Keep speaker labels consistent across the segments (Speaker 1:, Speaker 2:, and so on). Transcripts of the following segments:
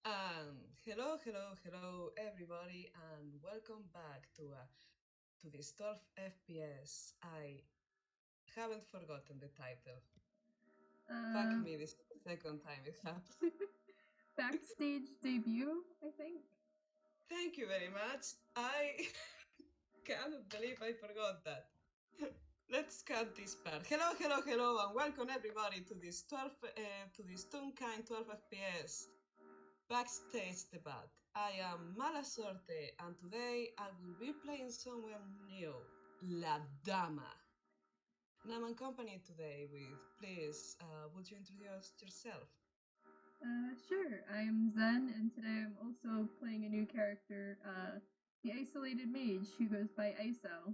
Speaker 1: Hello, everybody, and welcome back to this 12 FPS. I haven't forgotten the title. Fuck
Speaker 2: Uh,
Speaker 1: me, this is the second time it happened.
Speaker 2: Backstage debut, I think.
Speaker 1: Thank you very much. I cannot believe I forgot that. Let's cut this part. Hello, and welcome everybody to this 12 to this Toonkind 12 FPS Backstage debate. I am Sorte, and today I will be playing someone new, La Dama. And I'm accompanied today with, please, would you introduce yourself?
Speaker 2: Sure. I'm Zen, and today I'm also playing a new character, the Isolated Mage, who goes by ISO.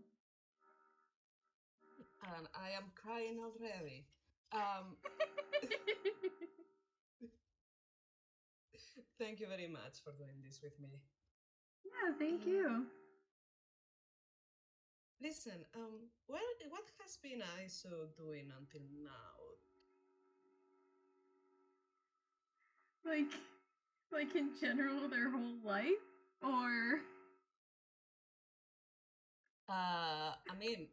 Speaker 1: And I am crying already. Um, Thank you very much for doing this with me.
Speaker 2: Yeah, thank
Speaker 1: Uh,
Speaker 2: you.
Speaker 1: Listen, what has been ISO doing until now?
Speaker 2: Like, like in general, their whole life, or
Speaker 1: I mean,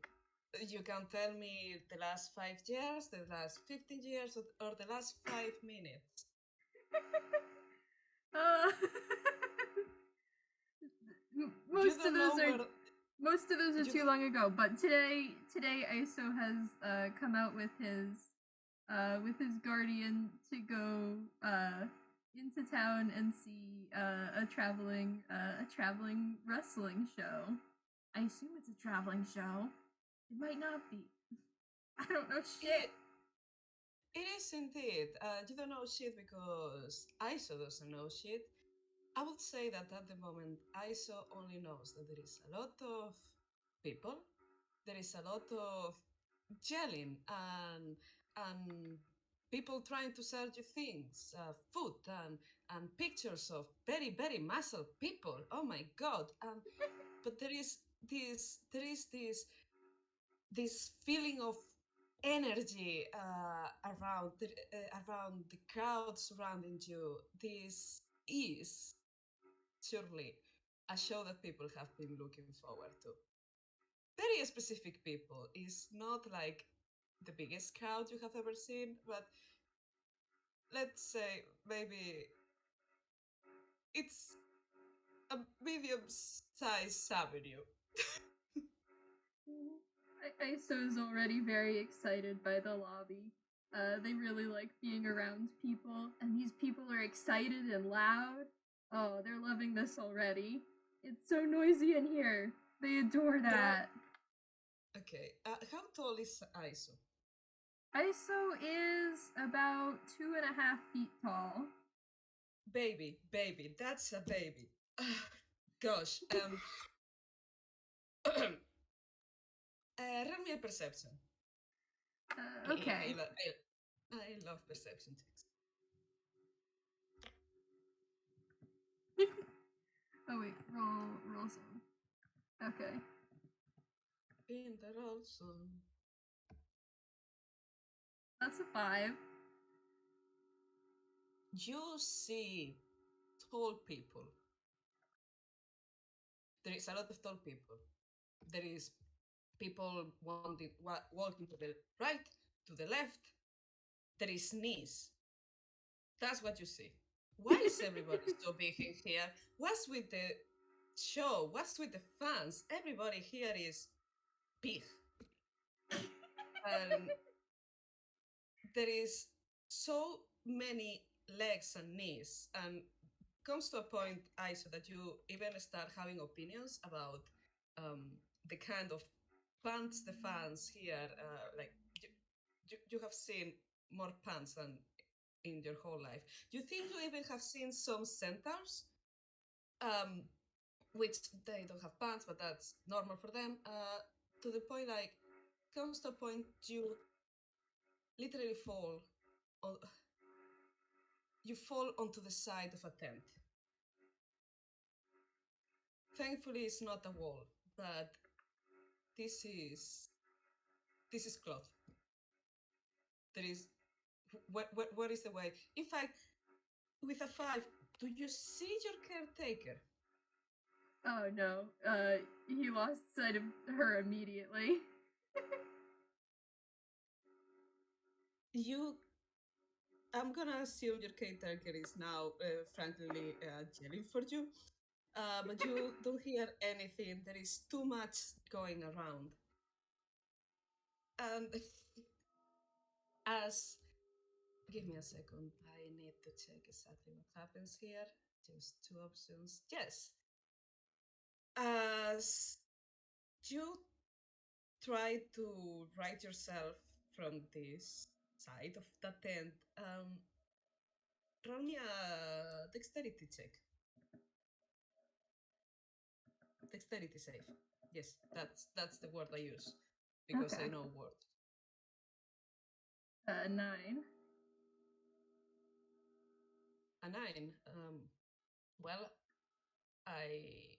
Speaker 1: you can tell me the last 5 years, the last 15 years, or the last 5 minutes.
Speaker 2: uh,
Speaker 1: You
Speaker 2: most of
Speaker 1: don't
Speaker 2: those
Speaker 1: know
Speaker 2: are
Speaker 1: where you
Speaker 2: too
Speaker 1: don't.
Speaker 2: long ago. But today ISO has come out with his guardian to go into town and see a traveling wrestling show. I assume it's a traveling show. It might not be. I don't know shit.
Speaker 1: It, it is indeed. You don't know shit because ISO doesn't know shit. I would say that at the moment, ISO only knows that there is a lot of people, there is a lot of yelling and people trying to sell you things, food and pictures of very muscle people. Oh my god! But there is this feeling of energy around the crowd surrounding you. This is surely a show that people have been looking forward to. Very specific people. It's not like the biggest crowd you have ever seen, but let's say maybe it's a medium-sized avenue.
Speaker 2: ISO is already very excited by the lobby. They really like being around people, and these people are excited and loud. Oh, they're loving this already. It's so noisy in here. They adore
Speaker 1: There are
Speaker 2: that.
Speaker 1: okay. How tall is ISO?
Speaker 2: ISO is about 2.5 feet tall.
Speaker 1: Baby, that's a baby. Gosh. Roll me a perception.
Speaker 2: Okay.
Speaker 1: I love perception checks.
Speaker 2: Oh wait, roll some. Okay.
Speaker 1: In the roll zone.
Speaker 2: That's a 5.
Speaker 1: You see tall people. There is a lot of tall people. There is people walking to the right, to the left. There is knees. That's what you see. Why is everybody so big in here? What's with the show? What's with the fans? Everybody here is big. And there is so many legs and knees, and comes to a point, ISO, that you even start having opinions about the kind of pants the fans here. Like you have seen more pants than in your whole life. You think you even have seen some centaurs, um, which they don't have pants, but that's normal for them. To the point, like, comes to a point you literally on, you fall onto the side of a tent. Thankfully, it's not a wall, but this is this is cloth. There is where is the way? In fact, with a 5, Do you see your caretaker?
Speaker 2: Oh no, he lost sight of her immediately.
Speaker 1: You, I'm gonna assume your caretaker is now frankly yelling for you, but you don't hear anything. There is too much going around. And as give me a second, I need to check exactly what happens here. Just two options. Yes. As you try to right yourself from this side of the tent, roll me a dexterity check. Dexterity save. Yes, that's the word I use because
Speaker 2: Okay.
Speaker 1: I know words.
Speaker 2: 9.
Speaker 1: A nine. Well, I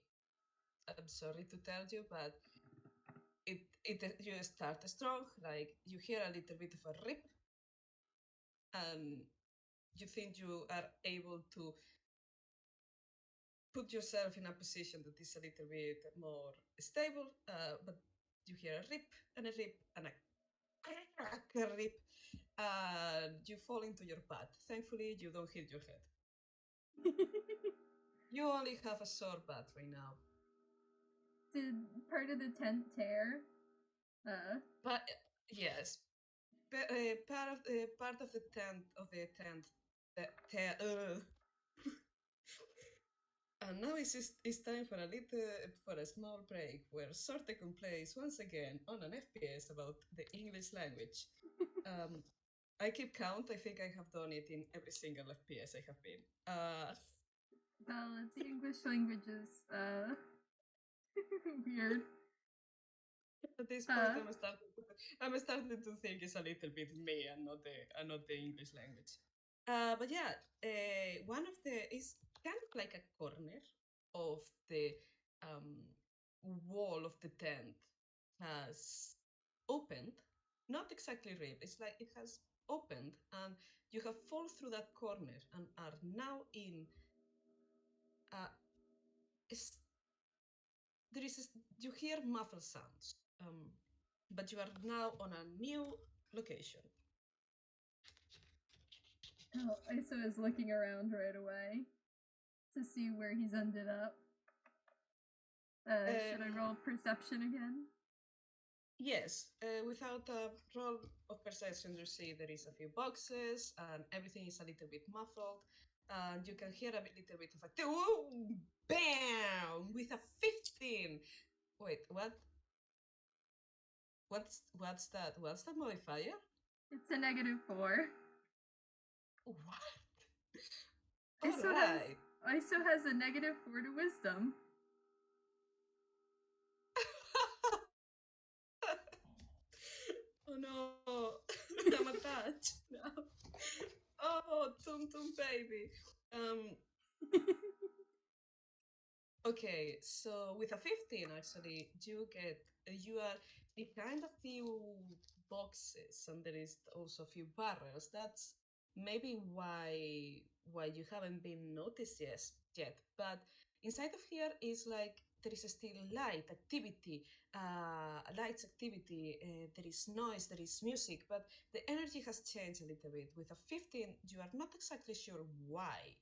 Speaker 1: am sorry to tell you, but it you start strong. Like you hear a little bit of a rip, and you think you are able to put yourself in a position that is a little bit more stable, but you hear a rip and a rip and a crack, a rip, and you fall into your path. Thankfully, you don't hit your head. You only have a sore butt right now.
Speaker 2: Did part of the tent tear?
Speaker 1: But yes, part of the tent, and now it's time for a small break where Sorte complains once again on an FPS about the English language. Um, I keep count. I think I have done it in every single FPS I have been.
Speaker 2: Well, the English language is weird.
Speaker 1: At this point,
Speaker 2: Uh,
Speaker 1: I'm starting to think it's a little bit me and not the English language. But yeah, one of the is kind of like a corner of the um, wall of the tent has opened, not exactly ripped. It's like it has opened, and you have fallen through that corner and are now in. Uh, there is you hear muffled sounds, but you are now on a new location.
Speaker 2: oh, Iso is looking around right away to see where he's ended up. Should I
Speaker 1: Um,
Speaker 2: roll perception again?
Speaker 1: yes, without a roll of perception, you see there is a few boxes and everything is a little bit muffled, and you can hear a little bit of a bam with a 15. Wait, what? What's that? What's that modifier?
Speaker 2: It's a -4.
Speaker 1: What? All
Speaker 2: Iso has
Speaker 1: right.
Speaker 2: Iso has a -4 to wisdom.
Speaker 1: Oh no, I'm attached now. Oh, Tum Tum baby. Um, okay, so with a 15, actually, you are behind a few boxes, and there is also a few barrels. That's maybe why you haven't been noticed yet. But inside of here is like there is still lights activity. There is noise, there is music, but the energy has changed a little bit. With a 15, you are not exactly sure why,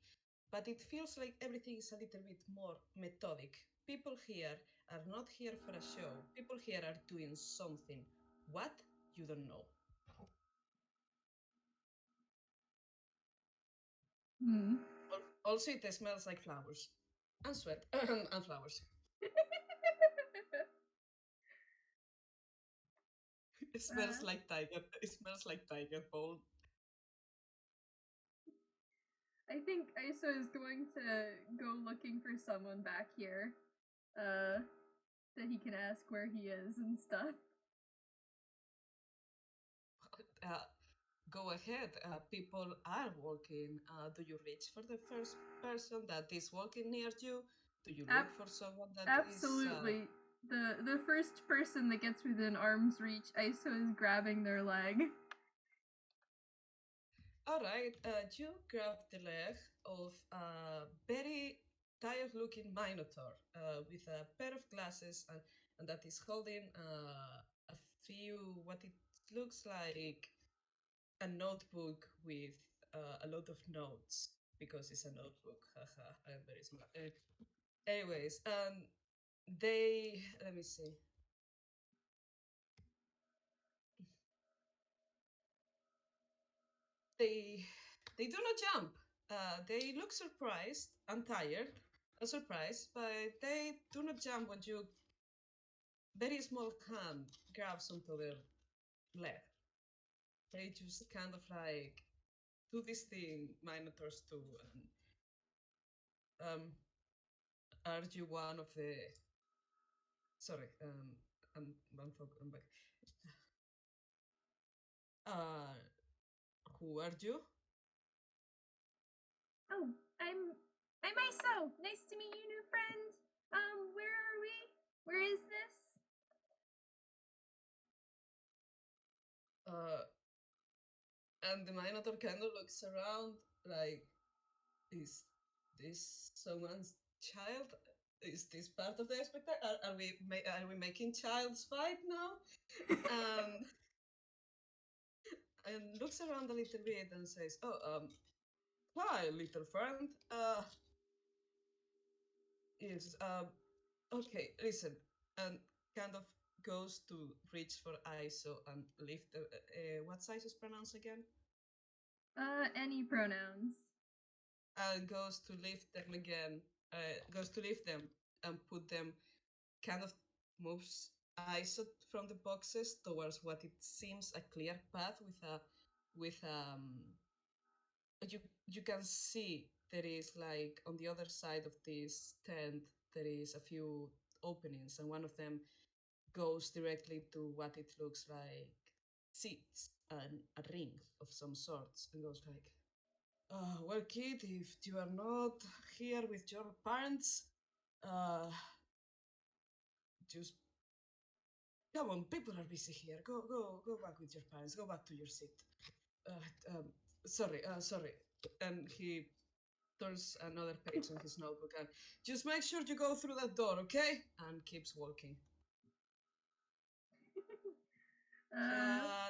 Speaker 1: but it feels like everything is a little bit more methodic. People here are not here for a show. People here are doing something. What? You don't know.
Speaker 2: Hmm.
Speaker 1: Also, it smells like flowers and sweat and flowers. It smells
Speaker 2: uh,
Speaker 1: like tiger. It smells like tiger bone.
Speaker 2: I think Iso is going to go looking for someone back here. Uh, that he can ask where he is and stuff.
Speaker 1: Uh, Go ahead. People are walking. Do you reach for the first person that is walking near you? Do you look
Speaker 2: Ab-
Speaker 1: for someone that is
Speaker 2: Absolutely. The first person that gets within arm's reach, Iso is grabbing their leg.
Speaker 1: All right, you grab the leg of a very tired-looking minotaur with a pair of glasses and that is holding a few what it looks like a notebook with a lot of notes because it's a notebook. Haha, I'm very smart. Anyways, they let me see. They they do not jump. They look surprised and tired, surprised, but they do not jump when you very small hand grabs onto their leg. They just kind of like do this thing minotaurs do. And, are you one of the? Sorry, I'm back. Uh, who are you?
Speaker 2: Oh, I'm Iso. Nice to meet you, new friend. Where are we? Where is this?
Speaker 1: Uh, and the minotaur kind of looks around like, is this someone's child? Is this part of the expectation? Are we making child's fight now? Um, and looks around a little bit and says, "Oh, hi, little friend. Yes. Okay. Listen." And kind of goes to reach for ISO and lift. What size is pronounced again?
Speaker 2: Any pronouns.
Speaker 1: And goes to lift them again. Goes to lift them and put them. Kind of moves ISO from the boxes towards what it seems a clear path with you you can see there is like on the other side of this tent there is a few openings and one of them goes directly to what it looks like seats and a ring of some sorts and goes like, well, kid, if you are not here with your parents, uh just come on, people are busy here. Go back with your parents. Go back to your seat. Sorry. And he turns another page on his notebook and just make sure you go through that door, okay? And keeps walking.
Speaker 2: uh,
Speaker 1: Uh,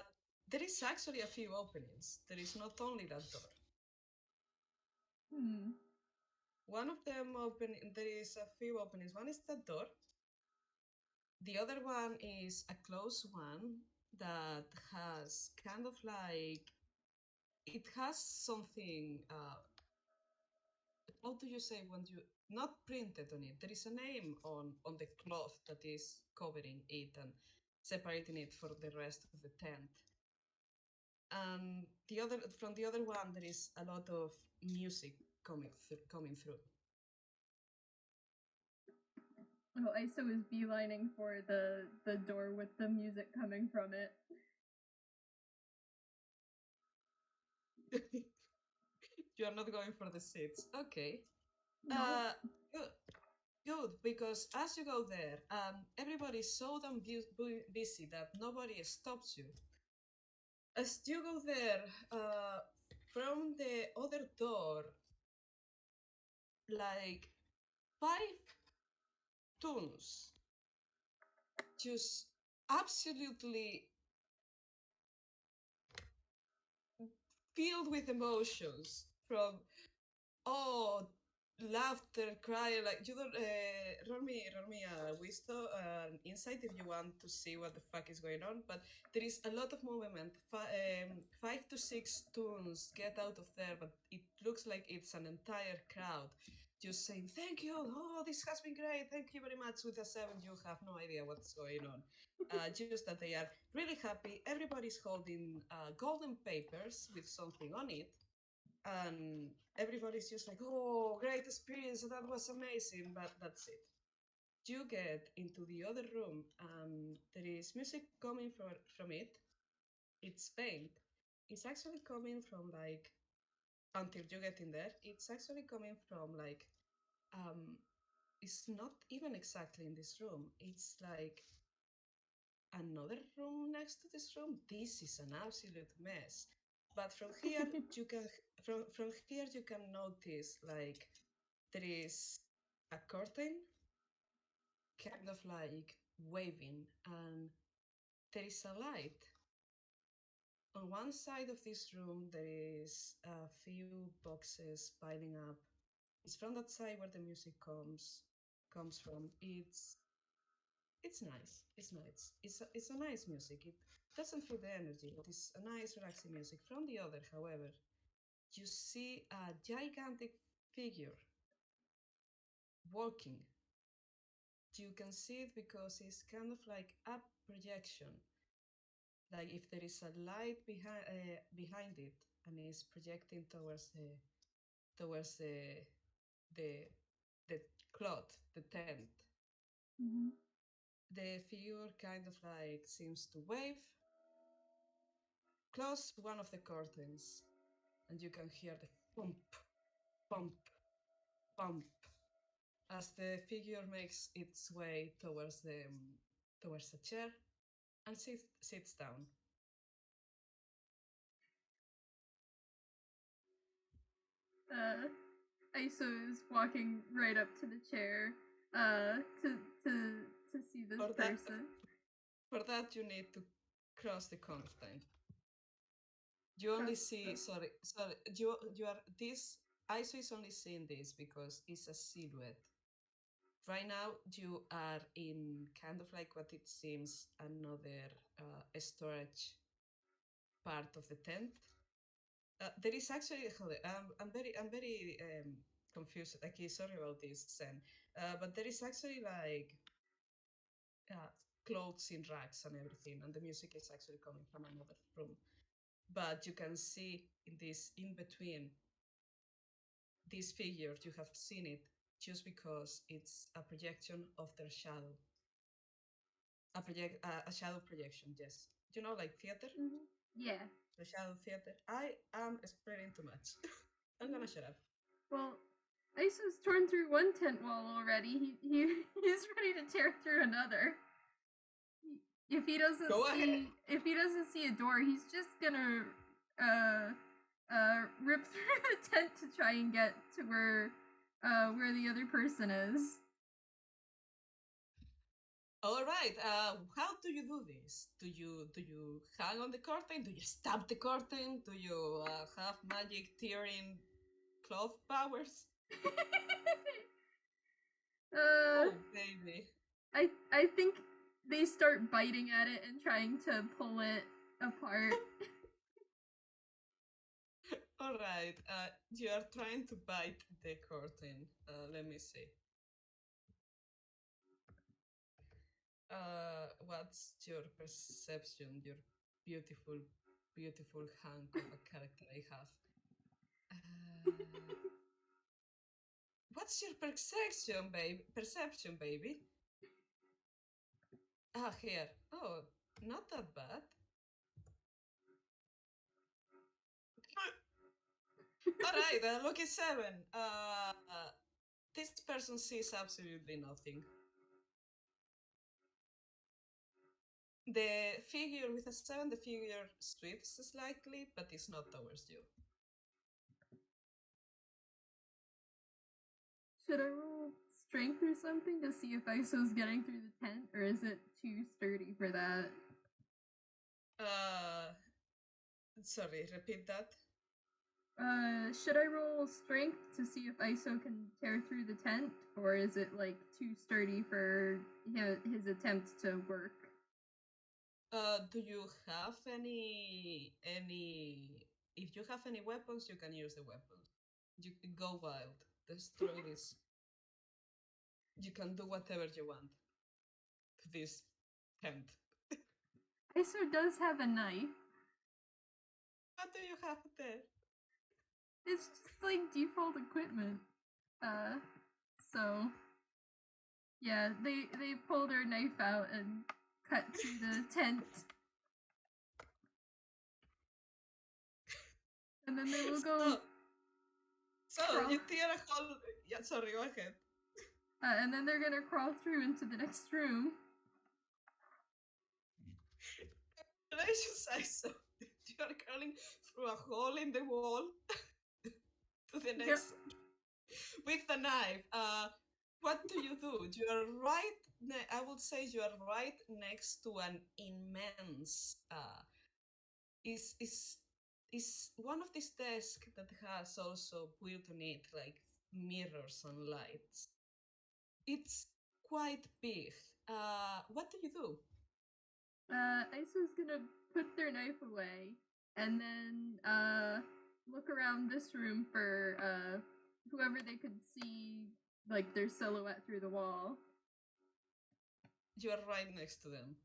Speaker 1: there is actually a few openings. There is not only that door.
Speaker 2: hmm.
Speaker 1: One of them open. There is a few openings. One is that door. The other one is a closed one that has kind of like it has something. How do you say when you not printed on it? There is a name on the cloth that is covering it and separating it for the rest of the tent. And the other from the other one, there is a lot of music coming through.
Speaker 2: Oh, Iso is beelining for the door with the music coming from it.
Speaker 1: You are not going for the seats, okay?
Speaker 2: No.
Speaker 1: Uh, good, good. Because as you go there, everybody's so damn busy that nobody stops you. As you go there, from the other door, like 5 tunes just absolutely filled with emotions from oh laughter, cry, like you don't roll me a wisdom insight if you want to see what the fuck is going on, but there is a lot of movement. 5 to 6 tunes get out of there, but it looks like it's an entire crowd just saying thank you, oh this has been great, thank you very much. With a 7 you have no idea what's going on, just that they are really happy. Everybody's holding golden papers with something on it, and everybody's just like, "Oh, great experience! That was amazing!" But that's it. You get into the other room, and there is music coming from it. It's faint. It's actually coming from like until you get in there. It's actually coming from like um. It's not even exactly in this room. It's like another room next to this room. This is an absolute mess. But from here you can from here you can notice like there is a curtain kind of like waving, and there is a light. On one side of this room there is a few boxes piling up. It's from that side where the music comes from. It's nice. It's nice. It's a nice music. It doesn't feel the energy. It is a nice, relaxing music. From the other, however, you see a gigantic figure walking. You can see it because it's kind of like a projection. Like if there is a light behind it and it's projecting towards the the cloth, the tent.
Speaker 2: Mm-hmm.
Speaker 1: The figure kind of like seems to wave, close one of the curtains, and you can hear the pump, pump, pump as the figure makes its way towards a chair and sits down.
Speaker 2: Uh, Iso is walking right up to the chair to to see this
Speaker 1: For that,
Speaker 2: person.
Speaker 1: for that you need to cross the constraint. You only
Speaker 2: Cross
Speaker 1: see,
Speaker 2: the.
Speaker 1: sorry. You are this. ISO is only seeing this because it's a silhouette. Right now, you are in kind of like what it seems another storage part of the tent. There is actually, I'm very confused. Okay, sorry about this, Sen. But there is actually like uh, clothes in racks and everything, and the music is actually coming from another room. But you can see in this in between these figures, you have seen it just because it's a projection of their shadow. A shadow projection, yes. You know, like theater,
Speaker 2: Mm-hmm. Yeah.
Speaker 1: the shadow theater. I am explaining too much. I'm gonna shut up.
Speaker 2: Well, Iso's torn through one tent wall already. He's ready to tear through another. If he doesn't
Speaker 1: Go ahead.
Speaker 2: see a door, he's just gonna rip through the tent to try and get to where the other person is.
Speaker 1: All right. How do you do this? Do you hang on the curtain? Do you stab the curtain? Do you have magic tearing cloth powers?
Speaker 2: uh,
Speaker 1: Oh, baby.
Speaker 2: I think they start biting at it and trying to pull it apart.
Speaker 1: All right. You are trying to bite the curtain. Let me see. What's your perception? Your beautiful, beautiful hunk of a character I have. Uh, what's your perception, baby? Perception, baby. Ah, here. Oh, not that bad. All right, lucky 7. This person sees absolutely nothing. The figure with a 7, the figure swifts slightly, but it's not towards you.
Speaker 2: Should I roll strength or something to see if Iso's getting through the tent, or is it too sturdy for that?
Speaker 1: Uh, Sorry, repeat that.
Speaker 2: Should I roll strength to see if Iso can tear through the tent, or is it like too sturdy for his attempt to work?
Speaker 1: Do you have any? If you have any weapons, you can use the weapons. You can go wild, destroy this. You can do whatever you want to this tent.
Speaker 2: Iso does have a knife.
Speaker 1: What do you have there?
Speaker 2: It's just like default equipment. Uh, so yeah, they pull their knife out and cut through the tent, and then they will go.
Speaker 1: So
Speaker 2: Crawl.
Speaker 1: you tear a hole. Yeah, sorry, go ahead.
Speaker 2: And then they're gonna crawl through into the next room.
Speaker 1: Congratulations, I saw you are crawling through a hole in the wall to the
Speaker 2: Yep.
Speaker 1: next with a knife. What do? You are right. I would say you are right next to an immense. Is one of these desks that has also built on it like mirrors and lights. It's quite big. What do you do?
Speaker 2: Isa's gonna put their knife away and then look around this room for whoever they could see like their silhouette through the wall.
Speaker 1: You are right next to them.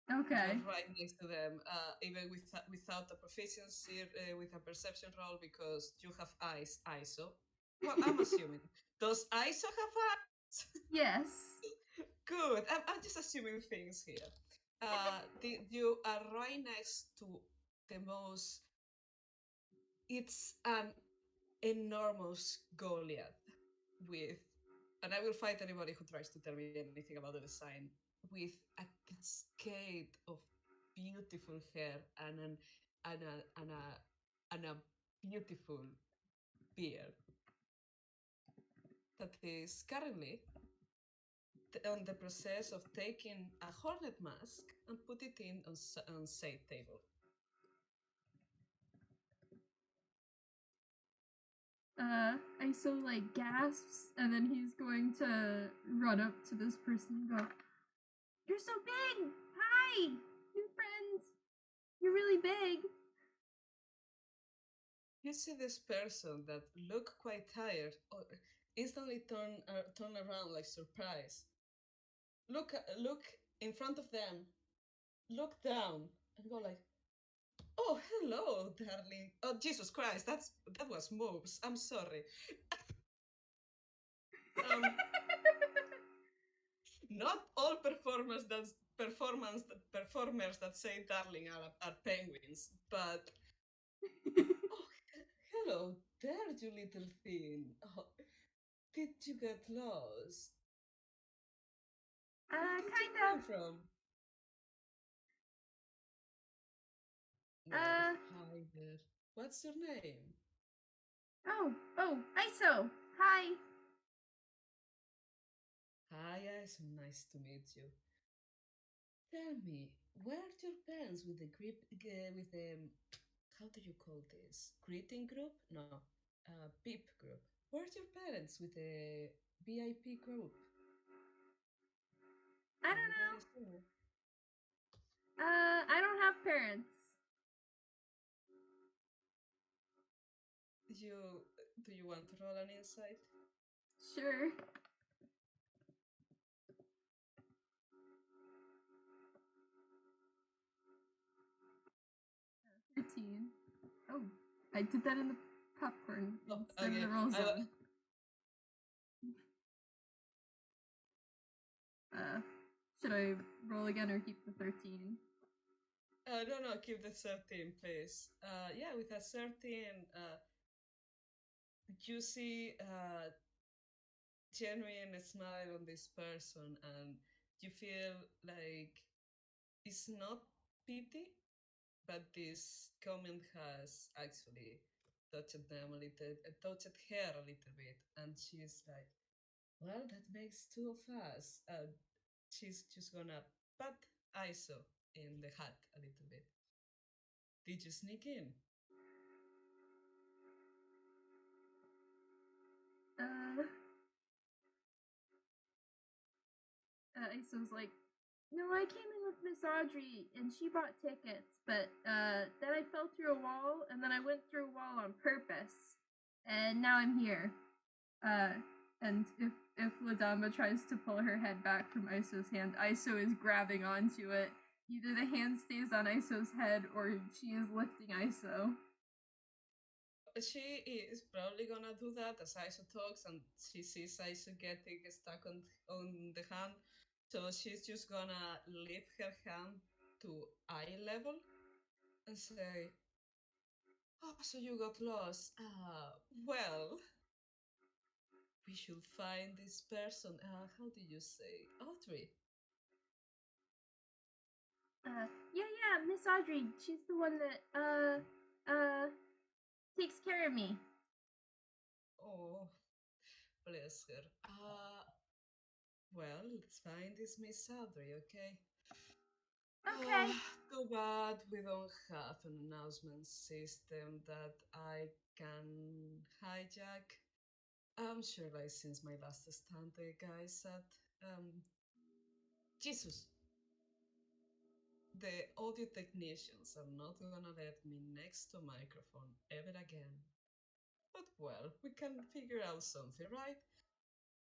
Speaker 1: You
Speaker 2: Okay.
Speaker 1: are right next to them, even without a proficiency with a perception roll because you have eyes, ISO. Well, I'm assuming. Does ISO have eyes?
Speaker 2: Yes.
Speaker 1: Good. I'm just assuming things here. You are right next to the most. It's an enormous Goliath with, and I will fight anybody who tries to tell me anything about the design, with a cascade of beautiful hair and a and a and a beautiful beard that is currently on the process of taking a hornet mask and put it in on side table.
Speaker 2: Iso like gasps and then he's going to run up to this person and go, "You're so big! Hi! New friends! You're really big!"
Speaker 1: You see this person that look quite tired, or instantly turn around like surprised. Look in front of them, look down, and go like, "Oh, hello, darling. Oh, Jesus Christ, that was moves. I'm sorry. Um, not all performers that say darling are penguins, but oh, hello there, you little thing. Oh, did you get lost? Where did you
Speaker 2: Kind of.
Speaker 1: come from? Well,
Speaker 2: Uh,
Speaker 1: hi there. What's your name?
Speaker 2: oh, Iso! Hi!
Speaker 1: Hi, so nice to meet you. Tell me, where are your parents with the grip with the how do you call this? Greeting group? No, PIP group. Where's your parents with the VIP group?
Speaker 2: I
Speaker 1: Are
Speaker 2: don't
Speaker 1: you
Speaker 2: know.
Speaker 1: very sure?
Speaker 2: I don't have parents.
Speaker 1: You do you want to roll an insight?
Speaker 2: Sure. 13. Oh, I did that in the popcorn
Speaker 1: Oh,
Speaker 2: instead of
Speaker 1: okay.
Speaker 2: the roll zone. Uh, should I roll again or keep the 13?
Speaker 1: No, keep the 13, please. Yeah, with a 13, you see genuine smile on this person, and you feel like it's not pity, but this comment has actually touched them a little, touched her a little bit, and she's like, "Well, that makes two of us." She's just gonna pat Iso in the hat a little bit. Did you sneak in?
Speaker 2: Uh, Iso's like, "No, I came in with Miss Audrey and she bought tickets, but then I fell through a wall and then I went through a wall on purpose, and now I'm here." Uh, and if La Dama tries to pull her head back from Iso's hand, Iso is grabbing onto it. Either the hand stays on Iso's head or she is lifting Iso.
Speaker 1: She is probably gonna do that as Iso talks, and she sees Iso getting stuck on the hand. So she's just gonna lift her hand to eye level and say, "Oh, so you got lost. Well, we should find this person. How do you say? Audrey.
Speaker 2: Yeah, Miss Audrey. She's the one that uh, takes care of me.
Speaker 1: Oh, bless her. Well, let's find this Miss Audrey, okay?
Speaker 2: Okay.
Speaker 1: Too bad we don't have an announcement system that I can hijack. I'm sure, like, since my last stand, the guy said, Jesus, the audio technicians are not gonna let me next to a microphone ever again. But well, we can figure out something, right?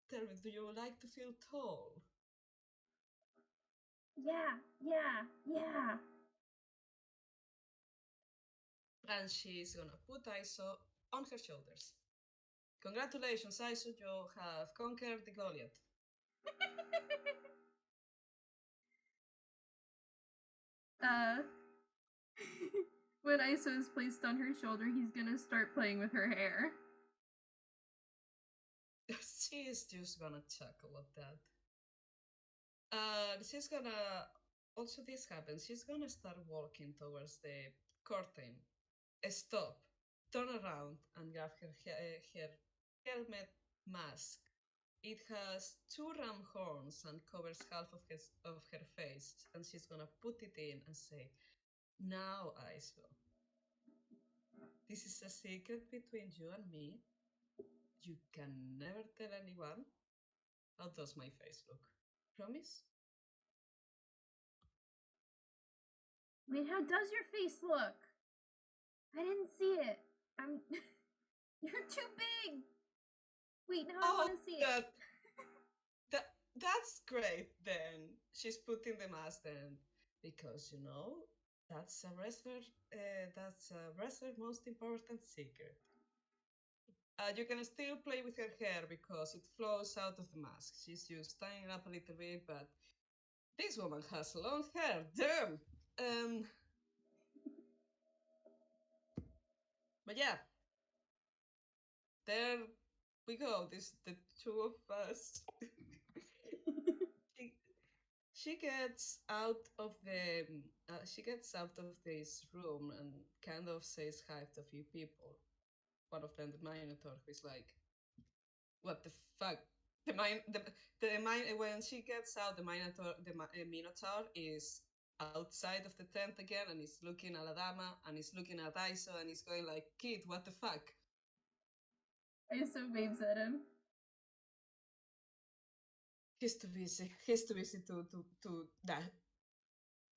Speaker 1: Tell me, do you like to feel tall?
Speaker 2: Yeah.
Speaker 1: And she's gonna put ISO on her shoulders. Congratulations, ISO, you have conquered the Goliath.
Speaker 2: uh, when Iso is placed on her shoulder, he's gonna start playing with her hair.
Speaker 1: She is just gonna chuckle at that. She's gonna. Also, this happens. She's gonna start walking towards the curtain. Stop, turn around, and grab her helmet mask. It has two ram horns and covers half of her face, and she's gonna put it in and say, "Now, Iso, this is a secret between you and me. You can never tell anyone. How does my face look? Promise?"
Speaker 2: Wait, how does your face look? I didn't see it. I'm. You're too big. Wait, now I
Speaker 1: Oh,
Speaker 2: want to see it.
Speaker 1: that that's great. Then she's putting the mask then, because that's a wrestler. That's a wrestler's most important secret. You can still play with her hair because it flows out of the mask. She's just tying it up a little bit, but this woman has long hair. Damn. Um, but yeah, there we go. This the two of us. she, she gets out of the she gets out of this room and kind of says hi to a few people. One of them, the Minotaur, who is like, "What the fuck?" When she gets out, the Minotaur is outside of the tent again, and he's looking at Dama, and he's looking at Iso, and he's going like, "Kid, what the fuck?"
Speaker 2: Iso waves at him.
Speaker 1: He's too busy. He's too busy to that.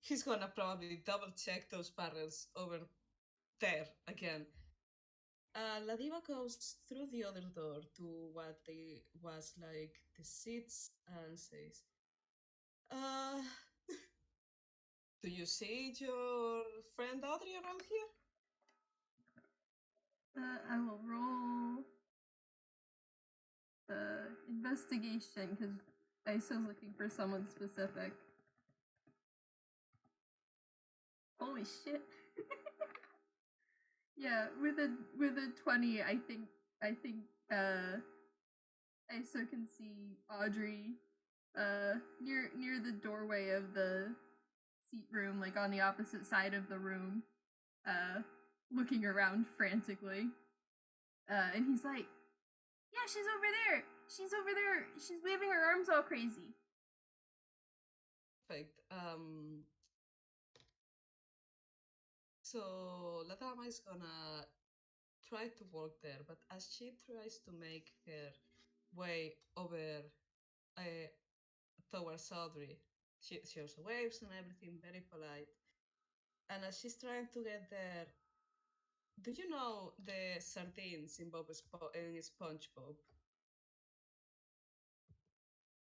Speaker 1: He's gonna probably double check those barrels over there again. La Diva goes through the other door to what they was like the seats and says, uh, "Do you see your friend Audrey around here?"
Speaker 2: I will roll investigation because Iso's looking for someone specific. Holy shit. Yeah, with a 20, I think Iso can see Audrey near the doorway of the seat room, like on the opposite side of the room, uh looking around frantically. And he's like, "Yeah, she's over there. She's over there. She's waving her arms all crazy."
Speaker 1: Perfect. So La Dama is gonna try to walk there, but as she tries to make her way over uh, towards Audrey, she also waves and everything, very polite. And as she's trying to get there, do you know the sardines in in SpongeBob?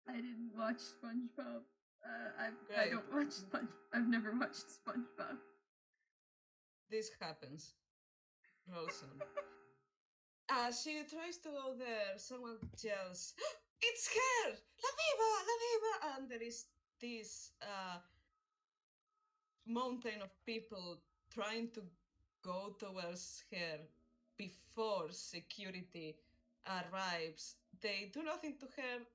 Speaker 2: I didn't watch SpongeBob. I
Speaker 1: Great.
Speaker 2: don't watch Sponge. I've never watched SpongeBob.
Speaker 1: This happens. Rosen. As she tries to go there, someone yells, "It's her! La Viva! La Viva!" And there is this mountain of people trying to go towards her before security arrives. They do nothing to her.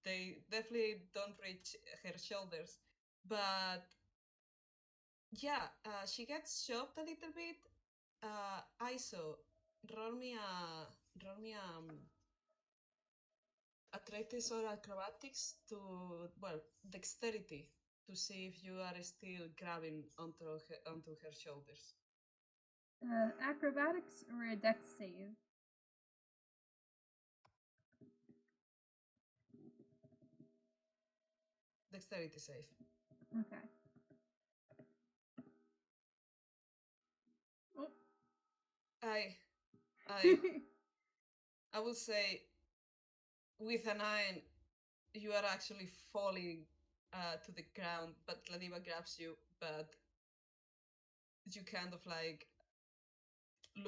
Speaker 1: They definitely don't reach her shoulders. But yeah, she gets shoved a little bit, ISO, roll me a roll me athletics or acrobatics to, well, dexterity, to see if you are still grabbing onto her shoulders.
Speaker 2: Acrobatics or a dex save?
Speaker 1: Dexterity save.
Speaker 2: Okay. Oh.
Speaker 1: I I I will say with a 9 you are actually falling to the ground, but Ladiva grabs you, but you kind of like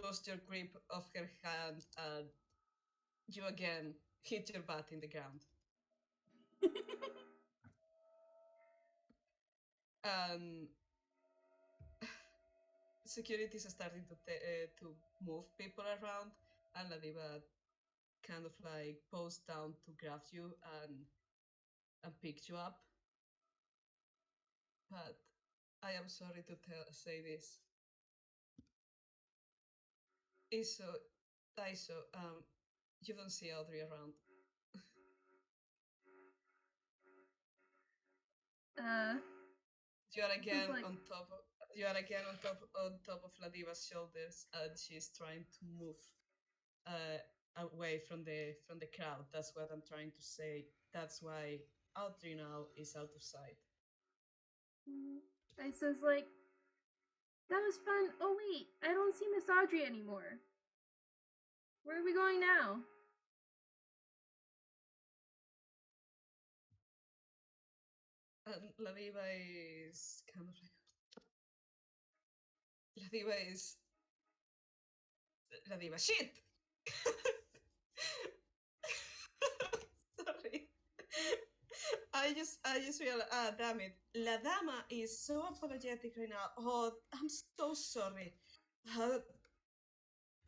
Speaker 1: lost your grip of her hand and you again hit your butt in the ground. And security is starting to move people around, and Ladiva kind of like posts down to grab you and pick you up. But I am sorry to say this. Iso, Iso, you don't see Audrey around.
Speaker 2: uh,
Speaker 1: You are again
Speaker 2: like,
Speaker 1: on top. You are again on top of Ladiva's shoulders, and she's trying to move uh, away from the crowd. That's what I'm trying to say. That's why Audrey now is out of sight.
Speaker 2: I says like, that was fun. Oh wait, I don't see Miss Audrey anymore. Where are we going now?
Speaker 1: And Ladiva is kind of like Ladiva is Ladiva. Shit. Sorry. I just realized, damn it. La Dama is so apologetic right now. Oh, I'm so sorry. Uh,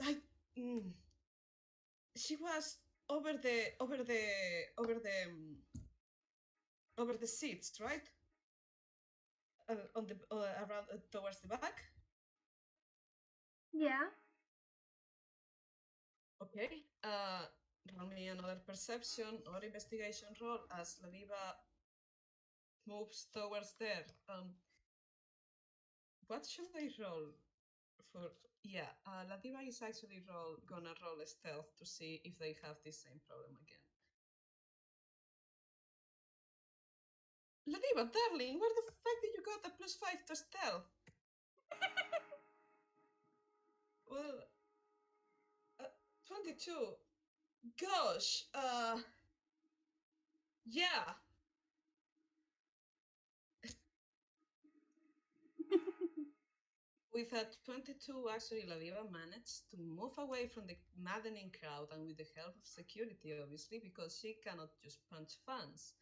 Speaker 1: I, mm, she was over the, over the, over the, over the seats, right? On the, around, towards the back.
Speaker 2: Yeah.
Speaker 1: Okay. Roll me another perception or investigation roll as Ladiva moves towards there. What should I roll for? Yeah, Ladiva is actually gonna roll a stealth to see if they have the same problem again. Ladiva, darling, where the fuck did you got a +5 to stealth? Well, 22. Gosh, yeah. With a 22, actually, Ladiva managed to move away from the maddening crowd and with the help of security, obviously, because she cannot just punch fans.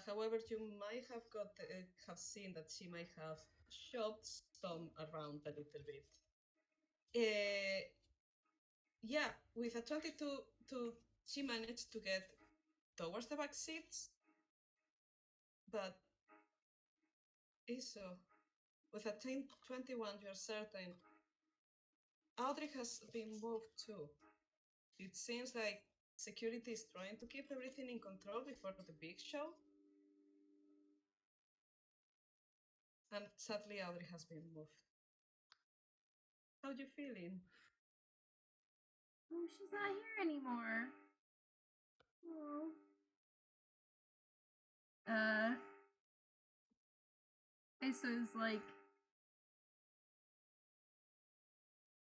Speaker 1: However, you might have seen that she might have shot some around a little bit. Uh, yeah, with a 22, she managed to get towards the back seats, but Iso, with a 21, you're certain Audrey has been moved too. It seems like security is trying to keep everything in control before the big show. And sadly, Audrey has been moved. How you feeling?
Speaker 2: Oh, she's not here anymore. Oh. Isa's like,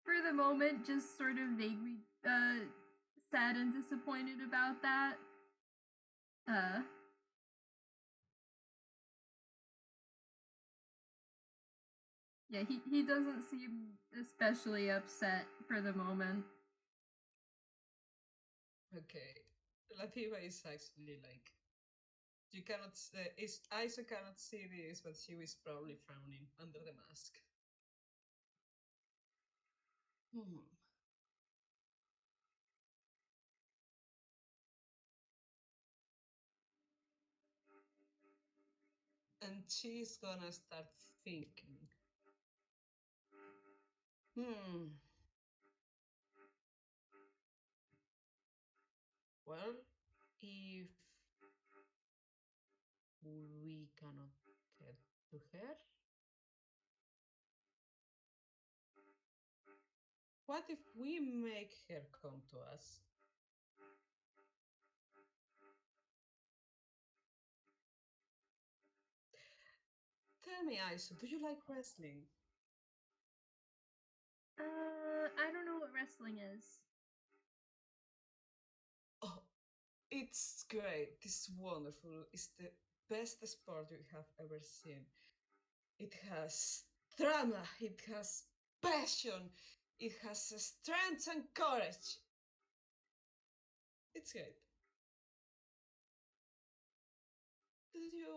Speaker 2: for the moment, just sort of vaguely sad and disappointed about that. Uh, yeah, he doesn't seem especially upset for the moment.
Speaker 1: Okay. Latifa is actually like you cannot. Is Isa cannot see this, but she was probably frowning under the mask. Hmm. And she's gonna start thinking. Hmm. Well, if we cannot get to her, what if we make her come to us? Tell me, Aisu, do you like wrestling?
Speaker 2: I don't know what wrestling is.
Speaker 1: Oh, it's great. It's wonderful. It's the best sport you have ever seen. It has drama, it has passion, it has strength and courage. It's great. Do you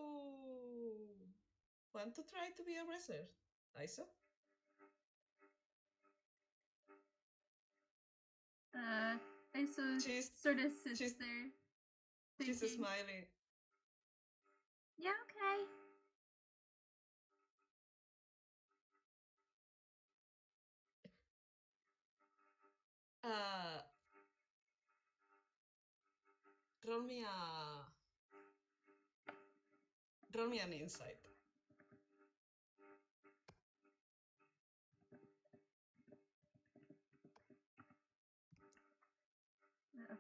Speaker 1: want to try to be a wrestler, Isa?
Speaker 2: Uh, Iso
Speaker 1: She's
Speaker 2: sort of sits
Speaker 1: she's
Speaker 2: there
Speaker 1: she's
Speaker 2: thinking,
Speaker 1: smiling.
Speaker 2: yeah, okay.
Speaker 1: Uh, roll me a roll me an insight.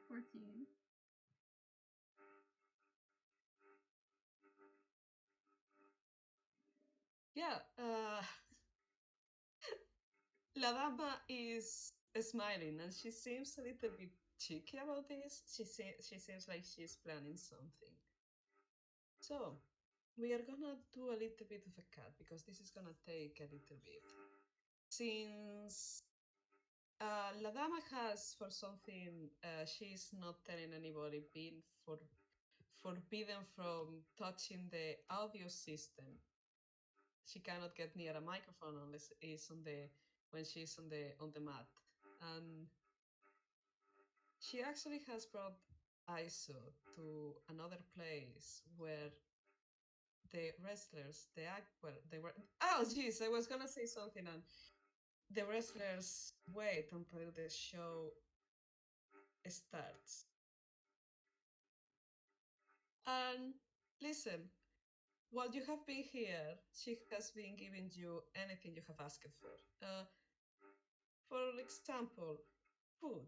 Speaker 2: 14.
Speaker 1: Yeah, La Dama is smiling and she seems a little bit cheeky about this. She seems like she's planning something. So, we are gonna do a little bit of a cut because this is gonna take a little bit. Since La Dama has, for something she's not telling anybody, been forbidden from touching the audio system. She cannot get near a microphone unless it's on the when she's on the mat. And she actually has brought ISO to another place where the wrestlers, the act, well, they were. Oh, jeez, I was gonna say something, and the wrestlers wait until the show starts. And listen, while you have been here, she has been giving you anything you have asked for. For example, food.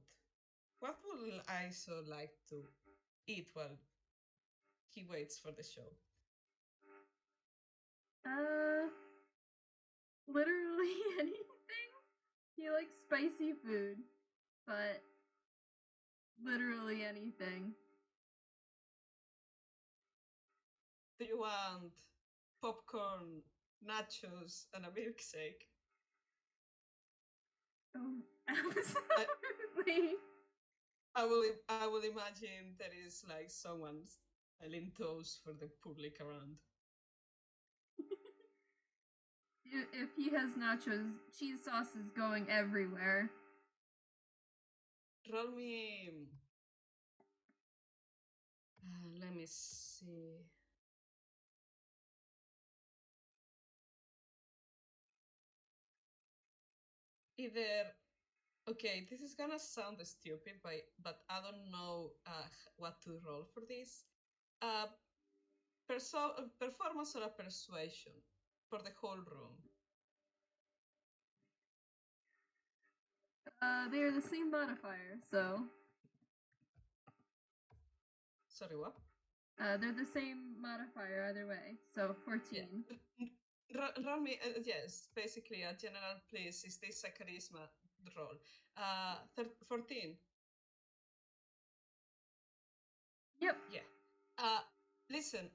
Speaker 1: What would ISO like to eat while he waits for the show?
Speaker 2: Uh, literally anything. He likes spicy food, but literally anything.
Speaker 1: Do you want popcorn, nachos, and a milkshake?
Speaker 2: Oh,
Speaker 1: I,
Speaker 2: absolutely.
Speaker 1: I will imagine there is like someone selling those for the public around.
Speaker 2: If he has nachos, cheese sauce is going everywhere.
Speaker 1: Roll me. Let me see. Either okay, this is gonna sound stupid, but I don't know what to roll for this. Uh, performance or a persuasion for the whole room.
Speaker 2: They are the same modifier, so
Speaker 1: Sorry, what?
Speaker 2: they're the same modifier either way. So
Speaker 1: Yeah.
Speaker 2: 14.
Speaker 1: Roll me, yes, basically a general please. Is this a charisma roll? 14.
Speaker 2: Yep.
Speaker 1: Yeah. Listen,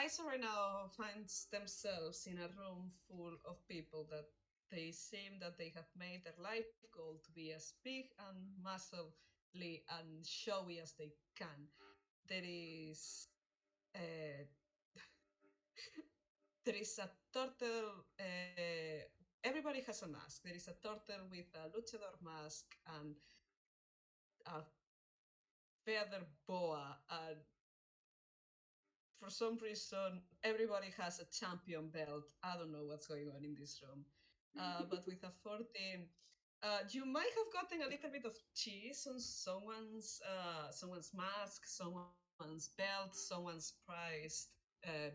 Speaker 1: ISO right now finds themselves in a room full of people that they seem that they have made their life goal to be as big and massively and showy as they can. There is uh, there is a turtle. Everybody has a mask. There is a turtle with a luchador mask and a feather boa, and for some reason, everybody has a champion belt. I don't know what's going on in this room. but with a 14, you might have gotten a little bit of cheese on someone's mask, someone's belt, someone's prized uh,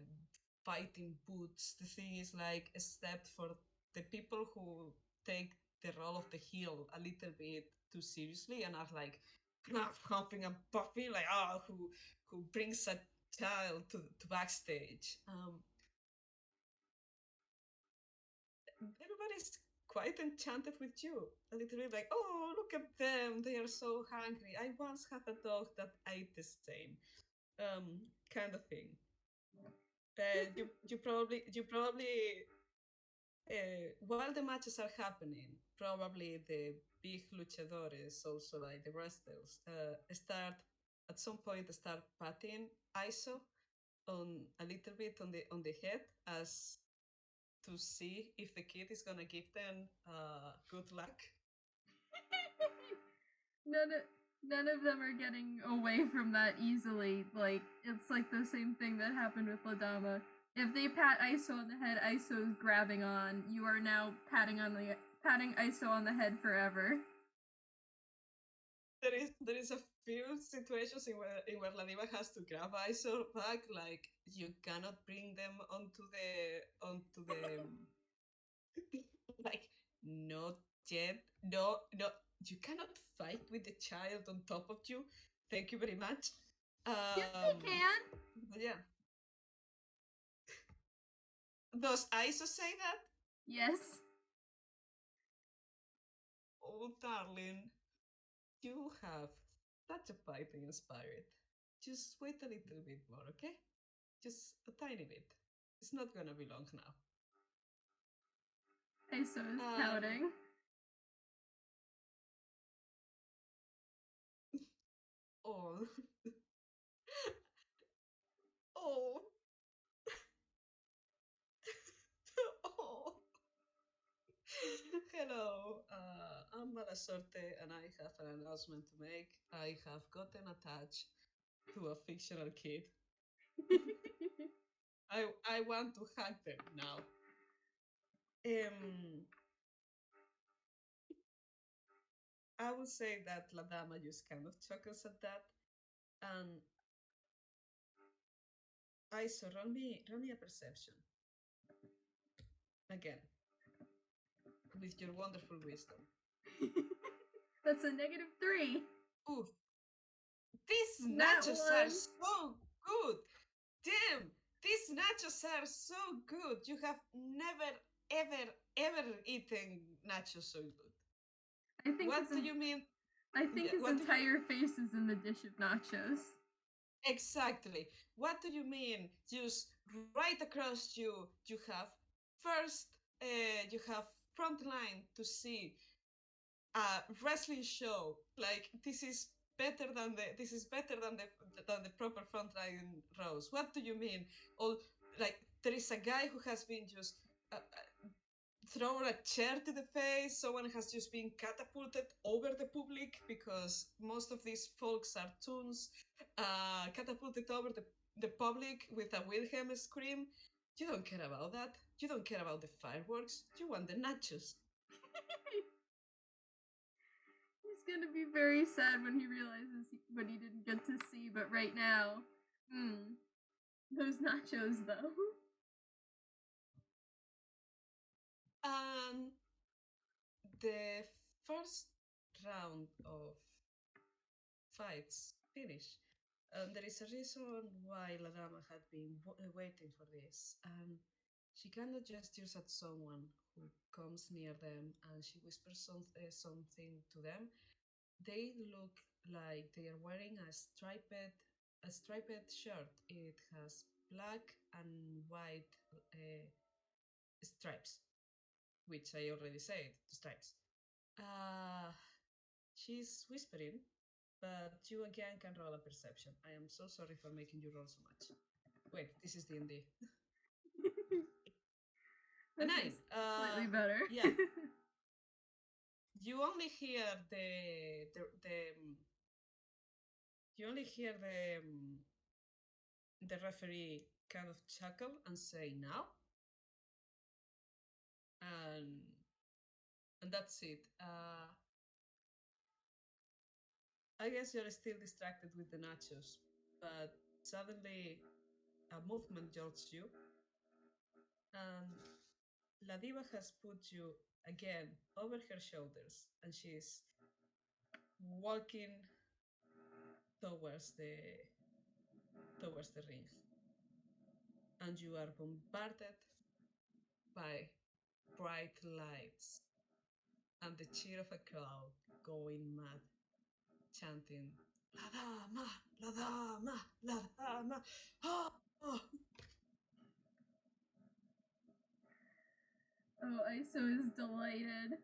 Speaker 1: fighting boots. The thing is, like, except for the people who take the role of the heel a little bit too seriously and are like humping and puffing, like, who brings a child to backstage. Everybody's quite enchanted with you. A little bit like, oh, look at them. They are so hungry. I once had a dog that ate the same. Kind of thing. While the matches are happening, probably the big luchadores, also like the wrestlers, start at some point start patting ISO on a little bit on the head as to see if the kid is gonna give them good luck.
Speaker 2: none of none of them are getting away from that easily. Like it's like the same thing that happened with La Dama. If they pat ISO on the head, ISO is grabbing on. You are now patting ISO on the head forever.
Speaker 1: There is a few situations in where Ladiva has to grab ISO back, like you cannot bring them onto the like not yet. No, you cannot fight with the child on top of you. Thank you very much.
Speaker 2: Yes, they can.
Speaker 1: But yeah. Does ISO say that?
Speaker 2: Yes.
Speaker 1: Oh, darling, you have such a fighting spirit. Just wait a little bit more, okay? Just a tiny bit. It's not gonna be long now.
Speaker 2: ISO is
Speaker 1: Um,
Speaker 2: pouting.
Speaker 1: oh, oh, oh. Hello, I'm Sorte, and I have an announcement to make. I have gotten attached to a fictional kid. I want to hug them now. Um, I would say that La Dama just kind of chuckles at that, and I so roll me a perception again with your wonderful wisdom.
Speaker 2: That's a -3.
Speaker 1: Oof, these
Speaker 2: Not
Speaker 1: nachos are
Speaker 2: one.
Speaker 1: so good. Damn, these nachos are so good. You have never, ever eaten nachos so good.
Speaker 2: I think
Speaker 1: What do you mean?
Speaker 2: I think his
Speaker 1: What do you
Speaker 2: entire face is in the dish of nachos.
Speaker 1: exactly? What do you mean? Just right across you, you have first, you have front line to see a wrestling show. Like this is better than the proper frontline rows. What do you mean? All like there is a guy who has been just thrown a chair to the face. Someone has just been catapulted over the public because most of these folks are toons. Catapulted over the public with a Wilhelm scream. You don't care about that. You don't care about the fireworks. You want the nachos.
Speaker 2: He's gonna be very sad when he realizes what he didn't get to see, but right now, those nachos though.
Speaker 1: And the first round of fights finish. And there is a reason why La Dama had been waiting for this. And she kind of gestures at someone who comes near them and she whispers something to them. They look like they are wearing a striped shirt. It has black and white uh, stripes, which I already said, stripes. Uh, she's whispering, but you again can roll a perception. I am so sorry for making you roll so much. Wait, this is D&D. A
Speaker 2: Okay,
Speaker 1: 9.
Speaker 2: slightly better.
Speaker 1: Yeah. You only hear the you only hear the referee kind of chuckle and say now, and and that's it. I guess you're still distracted with the nachos, but suddenly a movement jolts you, and La Diva has put you again over her shoulders, and she's walking towards the ring, and you are bombarded by bright lights and the cheer of a crowd going mad, chanting "La Dama, La Dama, La Dama." Oh, oh.
Speaker 2: Oh, ISO is delighted.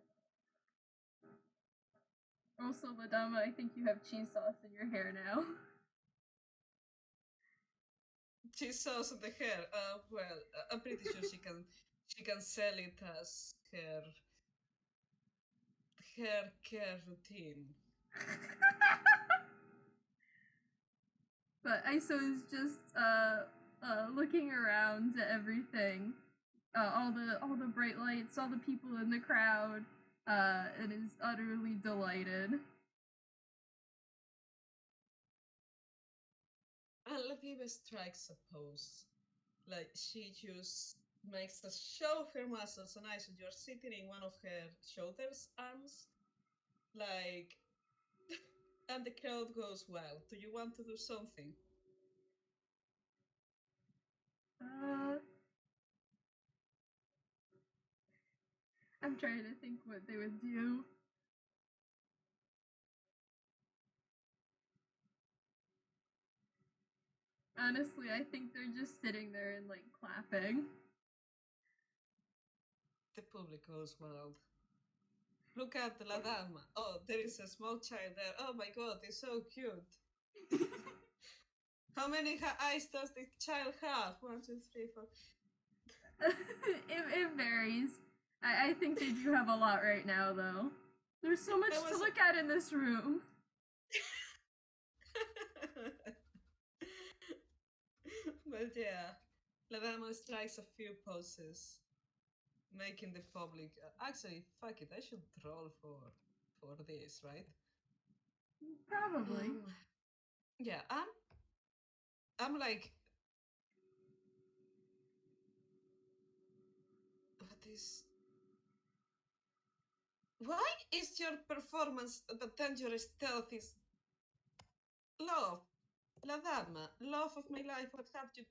Speaker 2: Also, Ladama, I think you have cheese sauce in your hair now.
Speaker 1: Cheese sauce on the hair. Well, I'm pretty sure she can sell it as her care routine.
Speaker 2: But ISO is just looking around at everything, all the bright lights, all the people in the crowd, and is utterly delighted.
Speaker 1: And Latifa strikes a pose. Like she just makes a show of her muscles, and so you're sitting in one of her shoulders arms, like, and the crowd goes wild. Do you want to do something?
Speaker 2: Uh, I'm trying to think what they would do. Honestly, I think they're just sitting there and like clapping.
Speaker 1: The public goes wild. Look at La Dama. Oh, there is a small child there. Oh my god, it's so cute. How many eyes does the child have? 1, 2, 3, 4.
Speaker 2: It varies. I think they do have a lot right now, though. There's so much to look at in this room.
Speaker 1: But yeah, La Dama strikes a few poses, making the public. Actually, fuck it, I should roll for this, right?
Speaker 2: Probably.
Speaker 1: Yeah, I'm like, what is? Why is your performance the dangerous stealth is love? La Dama, love of my life, what have you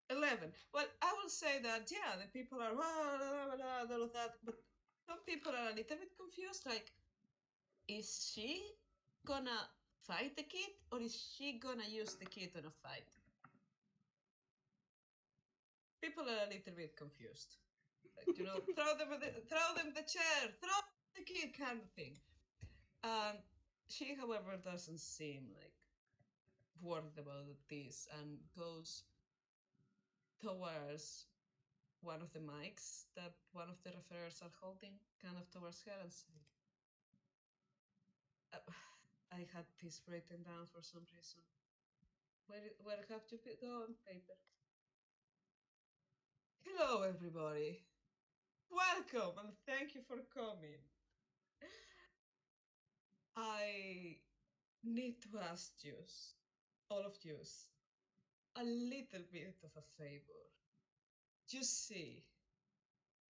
Speaker 1: 11. Well, I will say that, yeah, the people are blah, blah, blah, all of that, but some people are a little bit confused. Like, is she gonna fight the kid, or is she gonna use the kid in a fight? People are a little bit confused. Like, throw them the chair, throw the kid, kind of thing. She, however, doesn't seem like worried about this and goes towards one of the mics that one of the referers are holding, kind of towards her, and say, I had this written down for some reason. Where have you go on paper? Hello, everybody. Welcome, and thank you for coming. I need to ask you, all of you, a little bit of a favor. You see,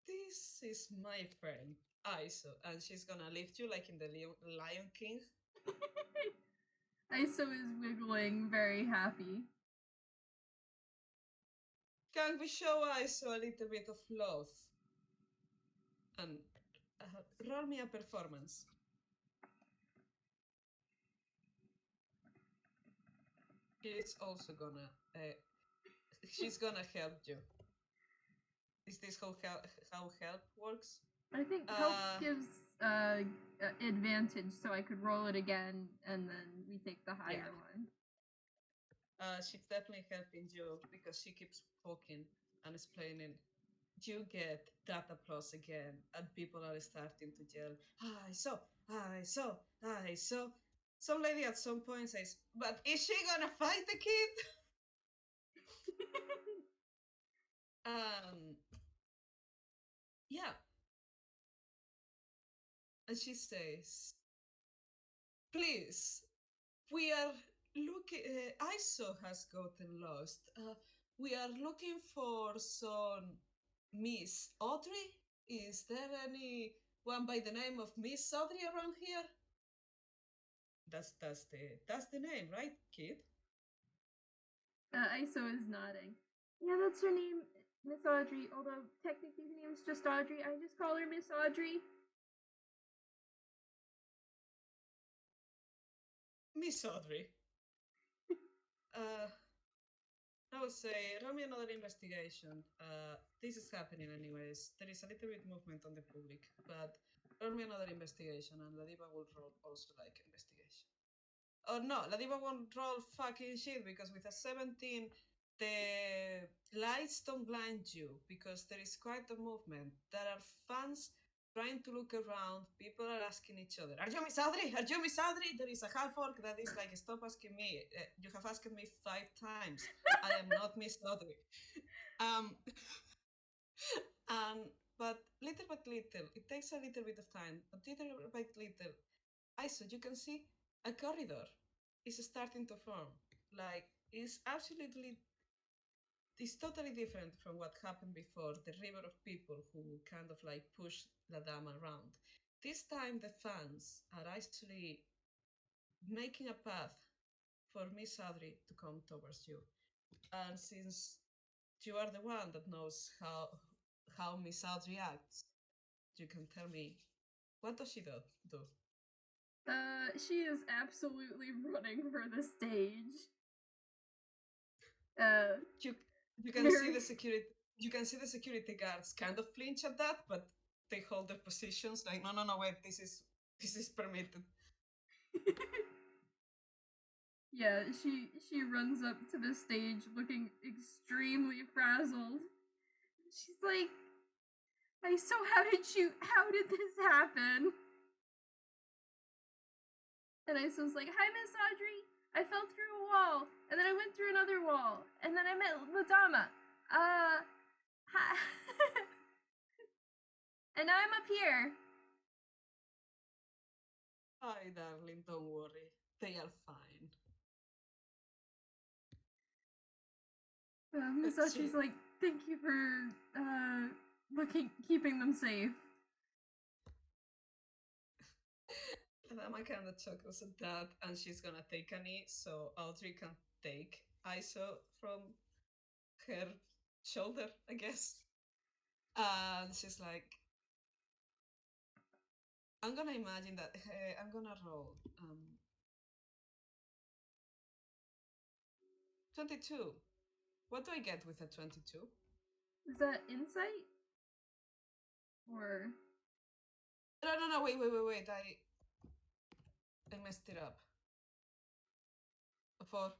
Speaker 1: this is my friend, Iso, and she's gonna lift you like in the Lion King.
Speaker 2: ISO is wiggling, very happy.
Speaker 1: Can we show Iso a little bit of love? And roll me a performance. She's also gonna, she's gonna help you. Is this how help works?
Speaker 2: I think help gives advantage, so I could roll it again, and then we take the higher one.
Speaker 1: She's definitely helping you because she keeps poking and explaining. You get that applause again, and people are starting to yell, I saw, I saw, I saw. Some lady at some point says, but is she gonna fight the kid? Yeah. and she says, "Please, we are looking. ISO has gotten lost. We are looking for some Miss Audrey. Is there anyone by the name of Miss Audrey around here?" That's the name, right, kid?
Speaker 2: Iso is nodding. Yeah, that's her name, Miss Audrey. Although technically her name's just Audrey, I just call her Miss Audrey.
Speaker 1: Miss Audrey. Uh, I would say, roll me another investigation. This is happening anyways. There is a little bit movement on the public, but roll me another investigation, and Ladiva will roll also like investigation. Oh no, Ladiva won't roll fucking shit because with a 17, the lights don't blind you because there is quite a movement. There are fans trying to look around. People are asking each other, "Are you Miss Audrey? Are you Miss Audrey?" There is a half orc that is like, "Stop asking me. You have asked me 5 times. I am not Miss Audrey." Um, and but little by little, it takes a little bit of time, but little by little, so you can see a corridor is starting to form. Like it's totally different from what happened before. The river of people who kind of like push La Dama around. This time the fans are actually making a path for Miss Audrey to come towards you. And since you are the one that knows how Miss Audrey acts, you can tell me, what does she do?
Speaker 2: She is absolutely running for the stage. Uh,
Speaker 1: you you can see
Speaker 2: very.
Speaker 1: the security guards kind of flinch at that, but they hold their positions like, no, wait, this is permitted.
Speaker 2: Yeah, she runs up to the stage looking extremely frazzled. She's like, "So how did this happen?" And Iso's like, "Hi, Miss Audrey. I fell through a wall, and then I went through another wall, and then I met Dama. Hi. And now I'm up here."
Speaker 1: Hi, darling, don't worry, they are fine.
Speaker 2: Miss
Speaker 1: She
Speaker 2: Audrey's like, "Thank you for keeping them safe."
Speaker 1: Lama kind of chuckles at that, and she's gonna take a knee so Audrey can take Iso from her shoulder, I guess. And she's like, I'm gonna imagine that. Hey, I'm gonna roll 22. What do I get with a 22?
Speaker 2: Is that insight or?
Speaker 1: No. Wait. I messed it up. For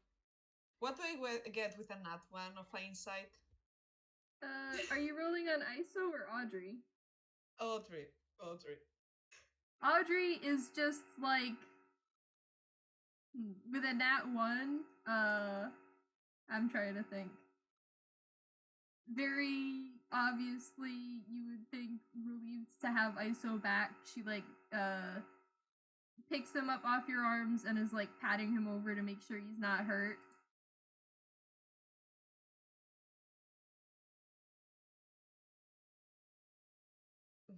Speaker 1: what do I get with a nat one of insight?
Speaker 2: Are you rolling on Iso or Audrey?
Speaker 1: Audrey. Audrey.
Speaker 2: Audrey is just like with a nat one. I'm trying to think. Very obviously, you would think relieved to have Iso back. She like picks him up off your arms and is like patting him over to make sure he's not hurt.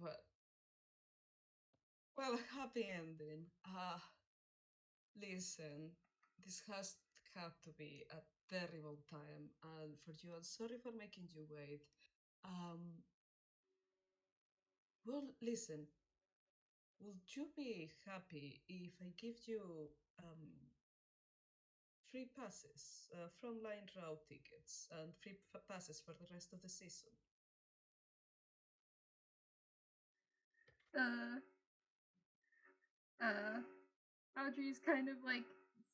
Speaker 1: Well, well, happy ending. Listen, this has had to be a terrible time, and for you, I'm sorry for making you wait. Um, well, listen, would you be happy if I give you free passes, from line route tickets, and free passes for the rest of the season?
Speaker 2: Uh, uh, Audrey's kind of like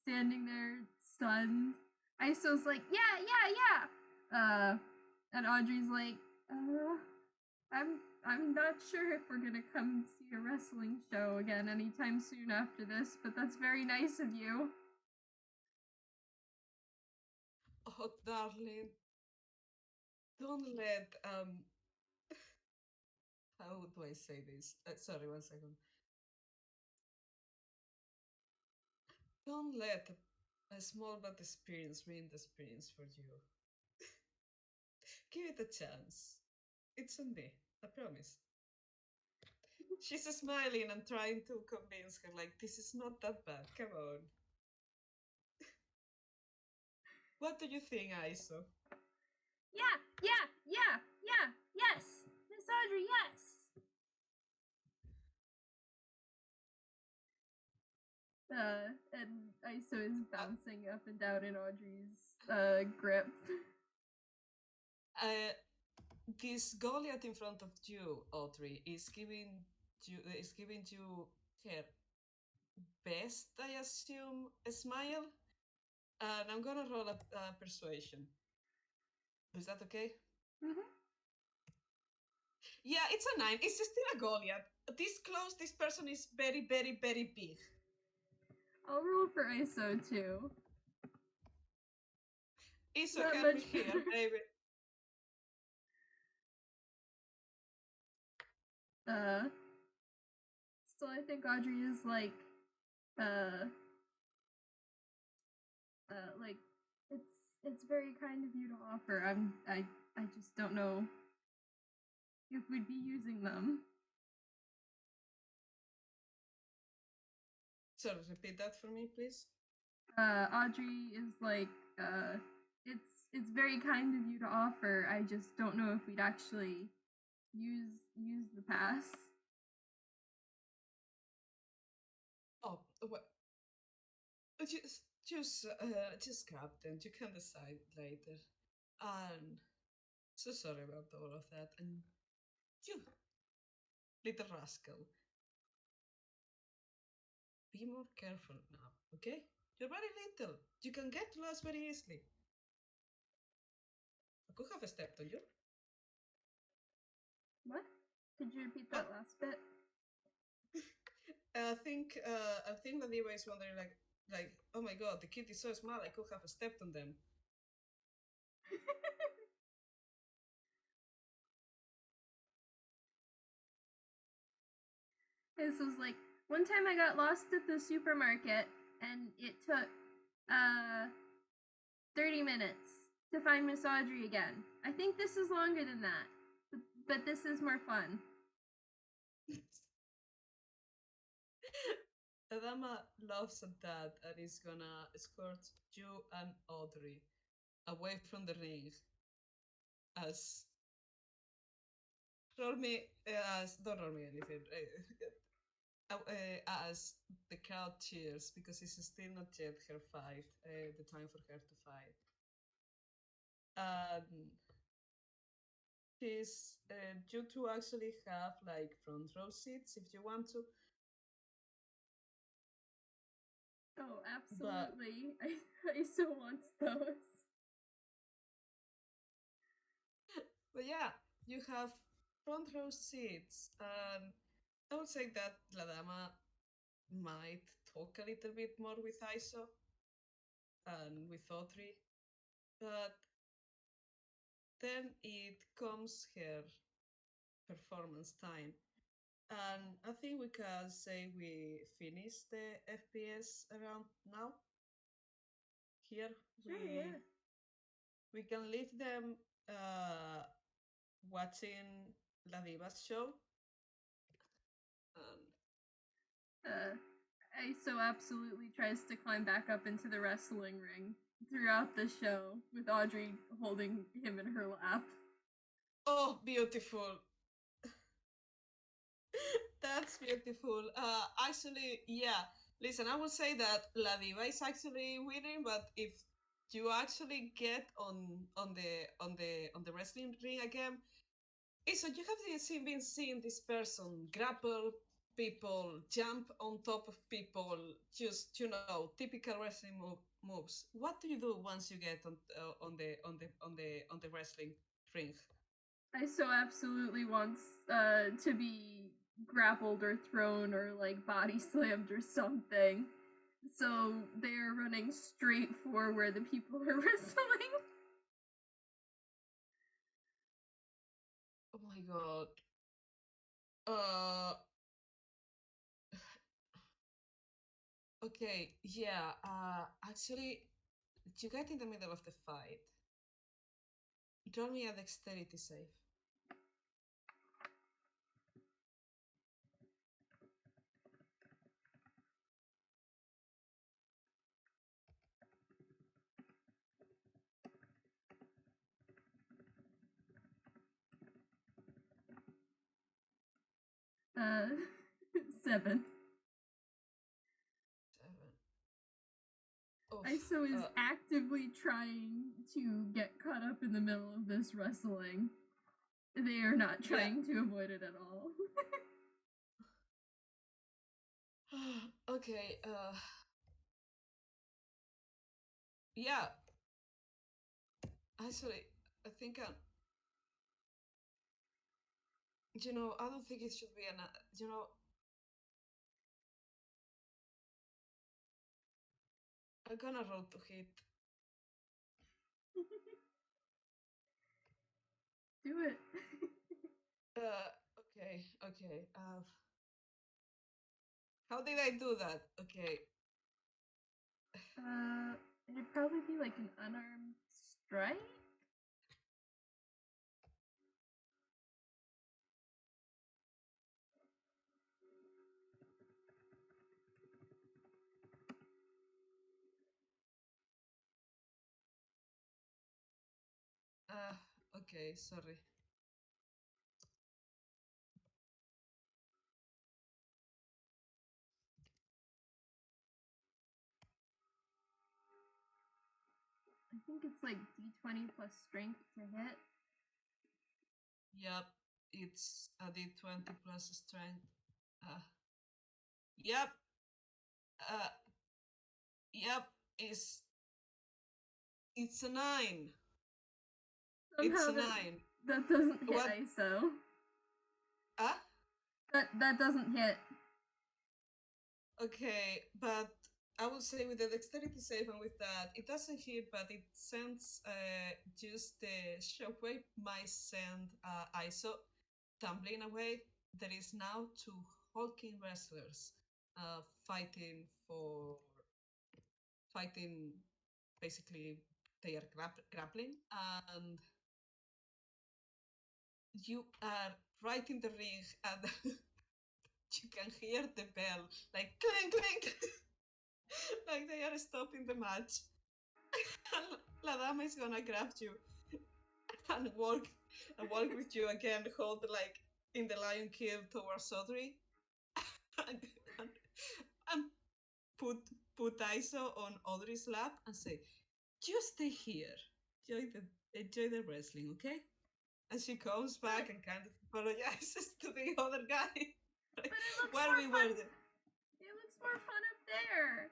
Speaker 2: standing there stunned. Iso's like, yeah. And Audrey's like, I'm not sure if we're gonna come see a wrestling show again anytime soon after this, but that's very nice of you.
Speaker 1: Oh, darling, don't let how do I say this? Sorry, one second. Don't let a small but experience ruin the experience for you. Give it a chance. It's on me, I promise. She's smiling and trying to convince her, like, this is not that bad, come on. What do you think, Aiso?
Speaker 2: Yeah, yes! Miss Audrey, yes! And Iso is bouncing up and down in Audrey's grip.
Speaker 1: This Goliath in front of you, Audrey, is giving you her best, I assume, a smile. And I'm gonna roll a persuasion. Is that okay?
Speaker 2: Mm-hmm.
Speaker 1: Yeah, it's a 9. It's still a Goliath. This close, this person is very, very, very big.
Speaker 2: I'll roll for Iso too.
Speaker 1: Iso,
Speaker 2: Not
Speaker 1: help
Speaker 2: much
Speaker 1: me here,
Speaker 2: better.
Speaker 1: baby.
Speaker 2: Still, I think Audrey is uh, like it's very kind of you to offer. I just don't know if we'd be using them.
Speaker 1: Sorry, repeat that for me, please.
Speaker 2: Audrey is it's very kind of you to offer. I just don't know if we'd actually use the pass.
Speaker 1: Oh, well, just grab them. You can decide later. And so sorry about all of that. And you, little rascal, be more careful now, okay? You're very little. You can get lost very easily. I could have stepped on you.
Speaker 2: What? Could you repeat
Speaker 1: What?
Speaker 2: that last bit?
Speaker 1: I think that Eva is wondering, like, oh my god, the kid is so small. I could have stepped on them.
Speaker 2: This was like one time I got lost at the supermarket and it took uh 30 minutes to find Miss Audrey again. I think this is longer than that, but this is more fun.
Speaker 1: Dama laughs at that and is gonna escort you and Audrey away from the ring as roll me as don't roll me anything as the crowd cheers because it's still not yet her fight, the time for her to fight. She's you two actually have like front row seats if you want to,
Speaker 2: Oh,
Speaker 1: but
Speaker 2: absolutely. I so want those.
Speaker 1: yeah, you have front row seats, and I would say that La Dama might talk a little bit more with Iso and with Audrey, but then it comes her performance time. And I think we can say we finish the FPS around now. Here
Speaker 2: Sure, yeah.
Speaker 1: we can leave them watching La Diva's show. Um,
Speaker 2: Iso absolutely tries to climb back up into the wrestling ring throughout the show with Audrey holding him in her lap.
Speaker 1: oh, beautiful! That's beautiful. Actually, yeah. Listen, I would say that La Diva is actually winning, but if you actually get on the wrestling ring again, so you have been seeing this person grapple people, jump on top of people, just typical wrestling moves. What do you do once you get on the wrestling ring?
Speaker 2: Iso absolutely wants to be grappled or thrown or like body slammed or something. So they are running straight for where the people are wrestling.
Speaker 1: Oh my god. Uh, Okay, yeah. Actually, you get in the middle of the fight. Roll me a dexterity save.
Speaker 2: Uh, 7.
Speaker 1: 7. Oof.
Speaker 2: ISO is actively trying to get caught up in the middle of this wrestling. They are not
Speaker 1: Yeah.
Speaker 2: trying to avoid it at all.
Speaker 1: Okay. Yeah. Actually, I think I don't think it should be an. I'm gonna roll to hit.
Speaker 2: Do it.
Speaker 1: Okay, okay. How did I do that? Okay.
Speaker 2: It'd probably be like an unarmed strike.
Speaker 1: Uh, okay, sorry.
Speaker 2: I think it's like d20 plus strength to hit.
Speaker 1: Yep, it's a d20 plus strength. Uh, yep, uh, yep, it's a 9. It's
Speaker 2: Somehow
Speaker 1: a 9.
Speaker 2: that doesn't hit
Speaker 1: What?
Speaker 2: ISO.
Speaker 1: Ah?
Speaker 2: That doesn't hit.
Speaker 1: Okay, but I will say with the dexterity save and with that, it doesn't hit, but it sends just the shockwave might send ISO tumbling away. There is now two hulking wrestlers fighting for fighting. Basically, they are grappling, and you are right in the ring, and you can hear the bell like clink clink, like they are stopping the match. La Dama is gonna grab you and walk with you again, hold like in the lion kill towards Audrey, and, and, and put put ISO on Audrey's lap and say, "You stay here, enjoy the wrestling, okay?" And she comes back and kind of apologizes to the other guy.
Speaker 2: But it looks
Speaker 1: Where
Speaker 2: more
Speaker 1: we
Speaker 2: fun.
Speaker 1: were there.
Speaker 2: It looks more fun up there.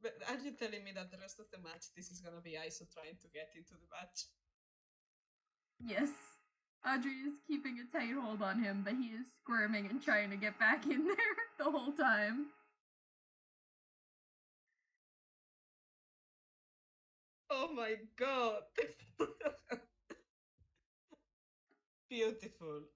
Speaker 1: But are you telling me that the rest of the match this is gonna be ISO trying to get into the match?
Speaker 2: Yes. Audrey is keeping a tight hold on him, but he is squirming and trying to get back in there the whole time.
Speaker 1: Oh my god! Beautiful.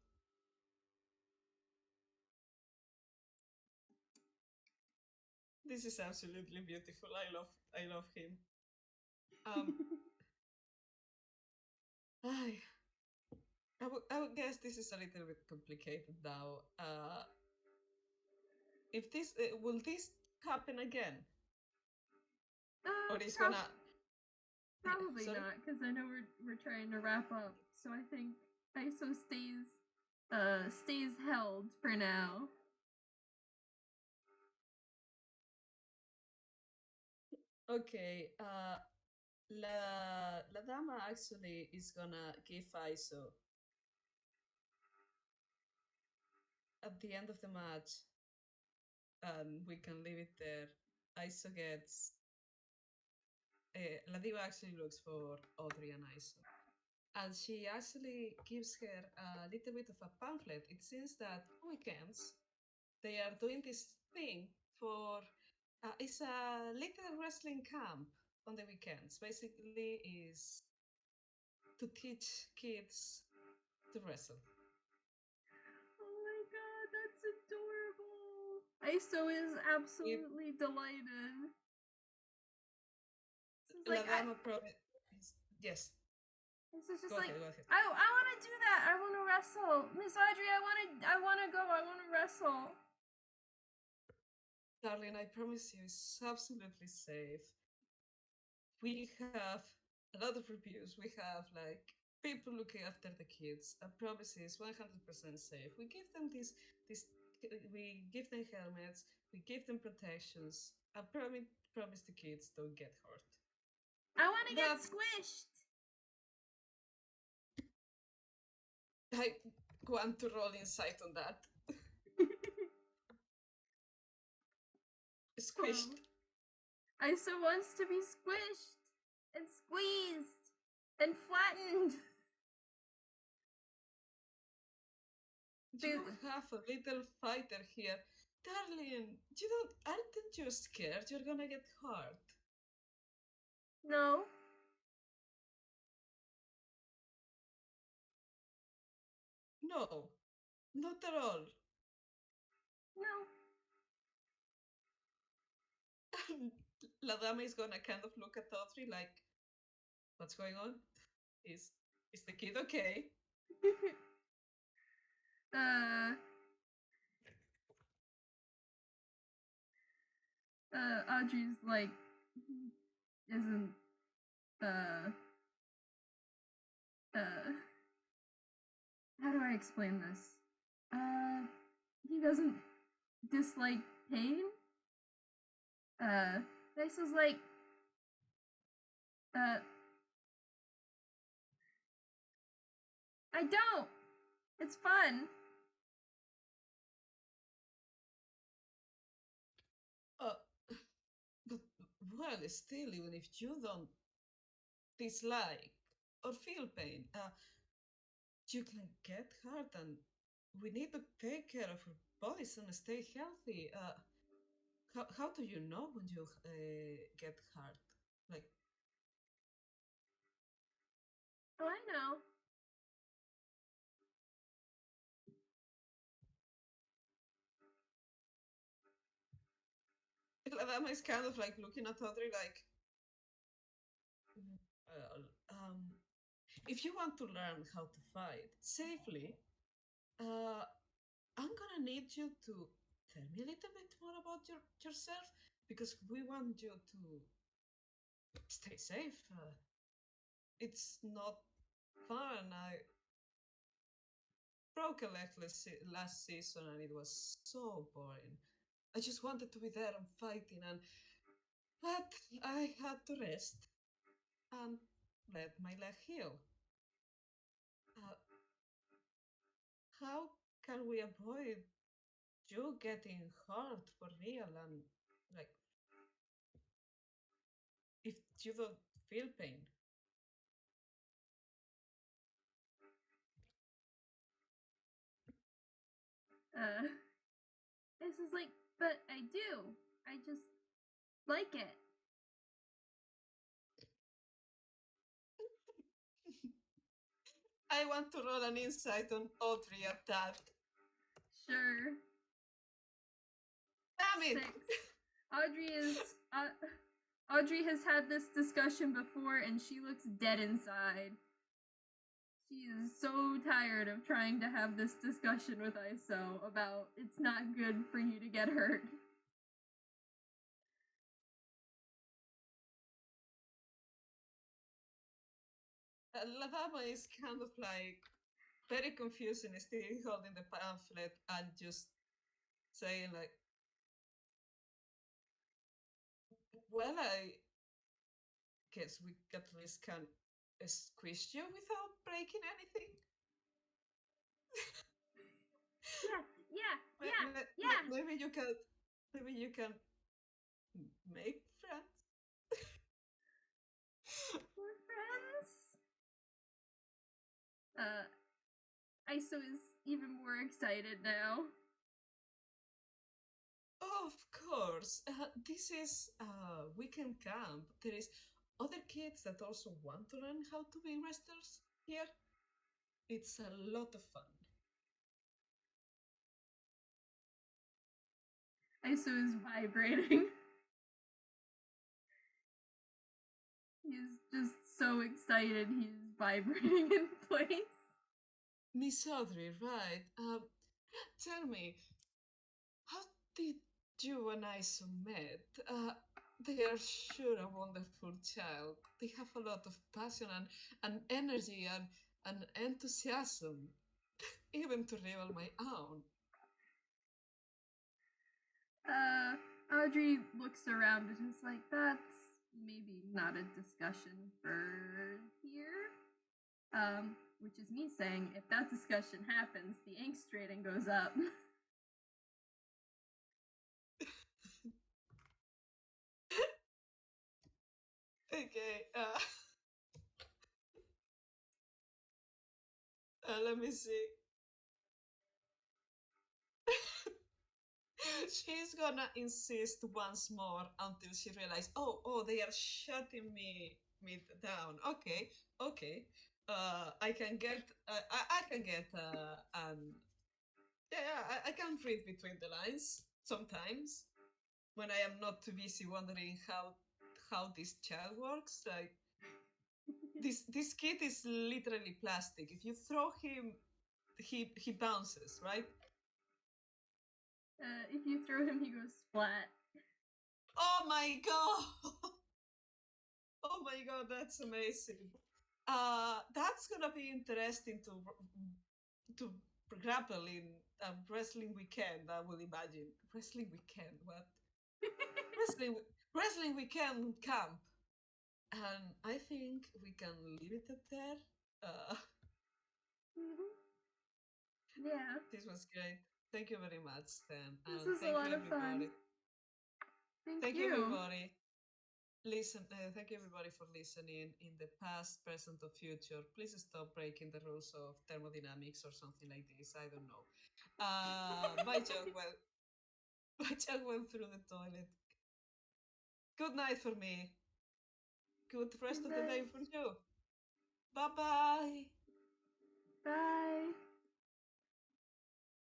Speaker 1: This is absolutely beautiful. I love him. Um, I would guess this is a little bit complicated now. If this will this happen again, or is
Speaker 2: Prob-
Speaker 1: gonna
Speaker 2: probably
Speaker 1: sorry?
Speaker 2: not, because I know we're trying to wrap up. So I think ISO stays held for now.
Speaker 1: Okay. La Dama actually is gonna give ISO at the end of the match, and we can leave it there. ISO gets. La Diva actually looks for Audrey and ISO, and she actually gives her a little bit of a pamphlet. It seems that weekends they are doing this thing for. It's a little wrestling camp on the weekends. Basically, is to teach kids to wrestle.
Speaker 2: Iso is
Speaker 1: If
Speaker 2: absolutely delighted. She's
Speaker 1: La
Speaker 2: like,
Speaker 1: Dama promise, yes,
Speaker 2: Iso's just
Speaker 1: go
Speaker 2: like,
Speaker 1: ahead, go ahead.
Speaker 2: I want to do that. I want to wrestle, Miss Audrey. I want to go. I want to wrestle.
Speaker 1: Darling, I promise you, it's absolutely safe. We have a lot of reviews. We have like people looking after the kids. I promise it's 100% safe. We give them this. We give them helmets. We give them protections. I promise the kids don't get hurt.
Speaker 2: I want to get
Speaker 1: But
Speaker 2: squished.
Speaker 1: I want to roll insight on that.
Speaker 2: Oh.
Speaker 1: Squished.
Speaker 2: Iso wants to be squished and squeezed and flattened.
Speaker 1: You have a little fighter here. Darling, aren't you scared you're gonna get hurt?
Speaker 2: No.
Speaker 1: No, not at all.
Speaker 2: No.
Speaker 1: La Dama is gonna kind of look at Audrey like, what's going on? Is is the kid okay?
Speaker 2: uh, Audrey's like, isn't, how do I explain this? He doesn't dislike pain. This is like, uh, I don't. It's fun.
Speaker 1: Uh, but well, still, even if you don't dislike or feel pain, you can get hurt, and we need to take care of our bodies and stay healthy. How do you know when you get hurt? Like,
Speaker 2: Oh, I know.
Speaker 1: La Dama is kind of like looking at Audrey like, well, if you want to learn how to fight safely, uh, I'm gonna need you to tell me a little bit more about yourself because we want you to stay safe. It's not fun. I broke a leg last season and it was so boring. I just wanted to be there and fighting, and but I had to rest and let my leg heal. Uh, how can we avoid you getting hurt for real and like if you don't feel pain?
Speaker 2: Uh, this is like, but I do. I just like it.
Speaker 1: I want to roll an insight on Audrey at that.
Speaker 2: Sure.
Speaker 1: Damn it!
Speaker 2: 6. Audrey is Audrey has had this discussion before and she looks dead inside. She is so tired of trying to have this discussion with Iso about it's not good for you to get hurt.
Speaker 1: La Dama is kind of like very confused and still holding the pamphlet and just saying like, well, I guess we at least can squish you without breaking anything.
Speaker 2: Yeah.
Speaker 1: Maybe you can make friends.
Speaker 2: We're friends. Iso is even more excited now.
Speaker 1: Of course, this is weekend camp. There is other kids that also want to learn how to be wrestlers here. It's a lot of fun.
Speaker 2: ISO is vibrating. He's just so excited. He's vibrating in place.
Speaker 1: Miss Audrey, right? Tell me, how did you and Iso met? They are sure a wonderful child. They have a lot of passion and energy and enthusiasm, even to rival my own.
Speaker 2: Audrey looks around and is like, that's maybe not a discussion for here. Which is me saying, if that discussion happens, the angst rating goes up.
Speaker 1: Okay, let me see. She's gonna insist once more until she realizes, oh, they are shutting me down. Okay, okay. I can get, I can get, yeah, I can read between the lines sometimes when I am not too busy wondering how this child works. Like this kid is literally plastic. If you throw him, he bounces, right?
Speaker 2: If you throw him, he goes splat.
Speaker 1: Oh my god! Oh my god, that's amazing. That's gonna be interesting to grapple in wrestling weekend. I will imagine wrestling weekend. What wrestling wrestling weekend camp? And I think we can leave it at there. Uh,
Speaker 2: Mm-hmm. Yeah,
Speaker 1: this was great. Thank you very much, Stan,
Speaker 2: this
Speaker 1: and
Speaker 2: is a
Speaker 1: thank you
Speaker 2: lot of fun.
Speaker 1: everybody.
Speaker 2: Thank
Speaker 1: Thank you
Speaker 2: you.
Speaker 1: everybody. Thank you everybody for listening in the past, present, or future. Please stop breaking the rules of thermodynamics or something like this. I don't know. My joke went, my joke went through the toilet. Good night for me. Good rest
Speaker 2: Good
Speaker 1: of the day
Speaker 2: night.
Speaker 1: for you. Bye bye.
Speaker 2: Bye.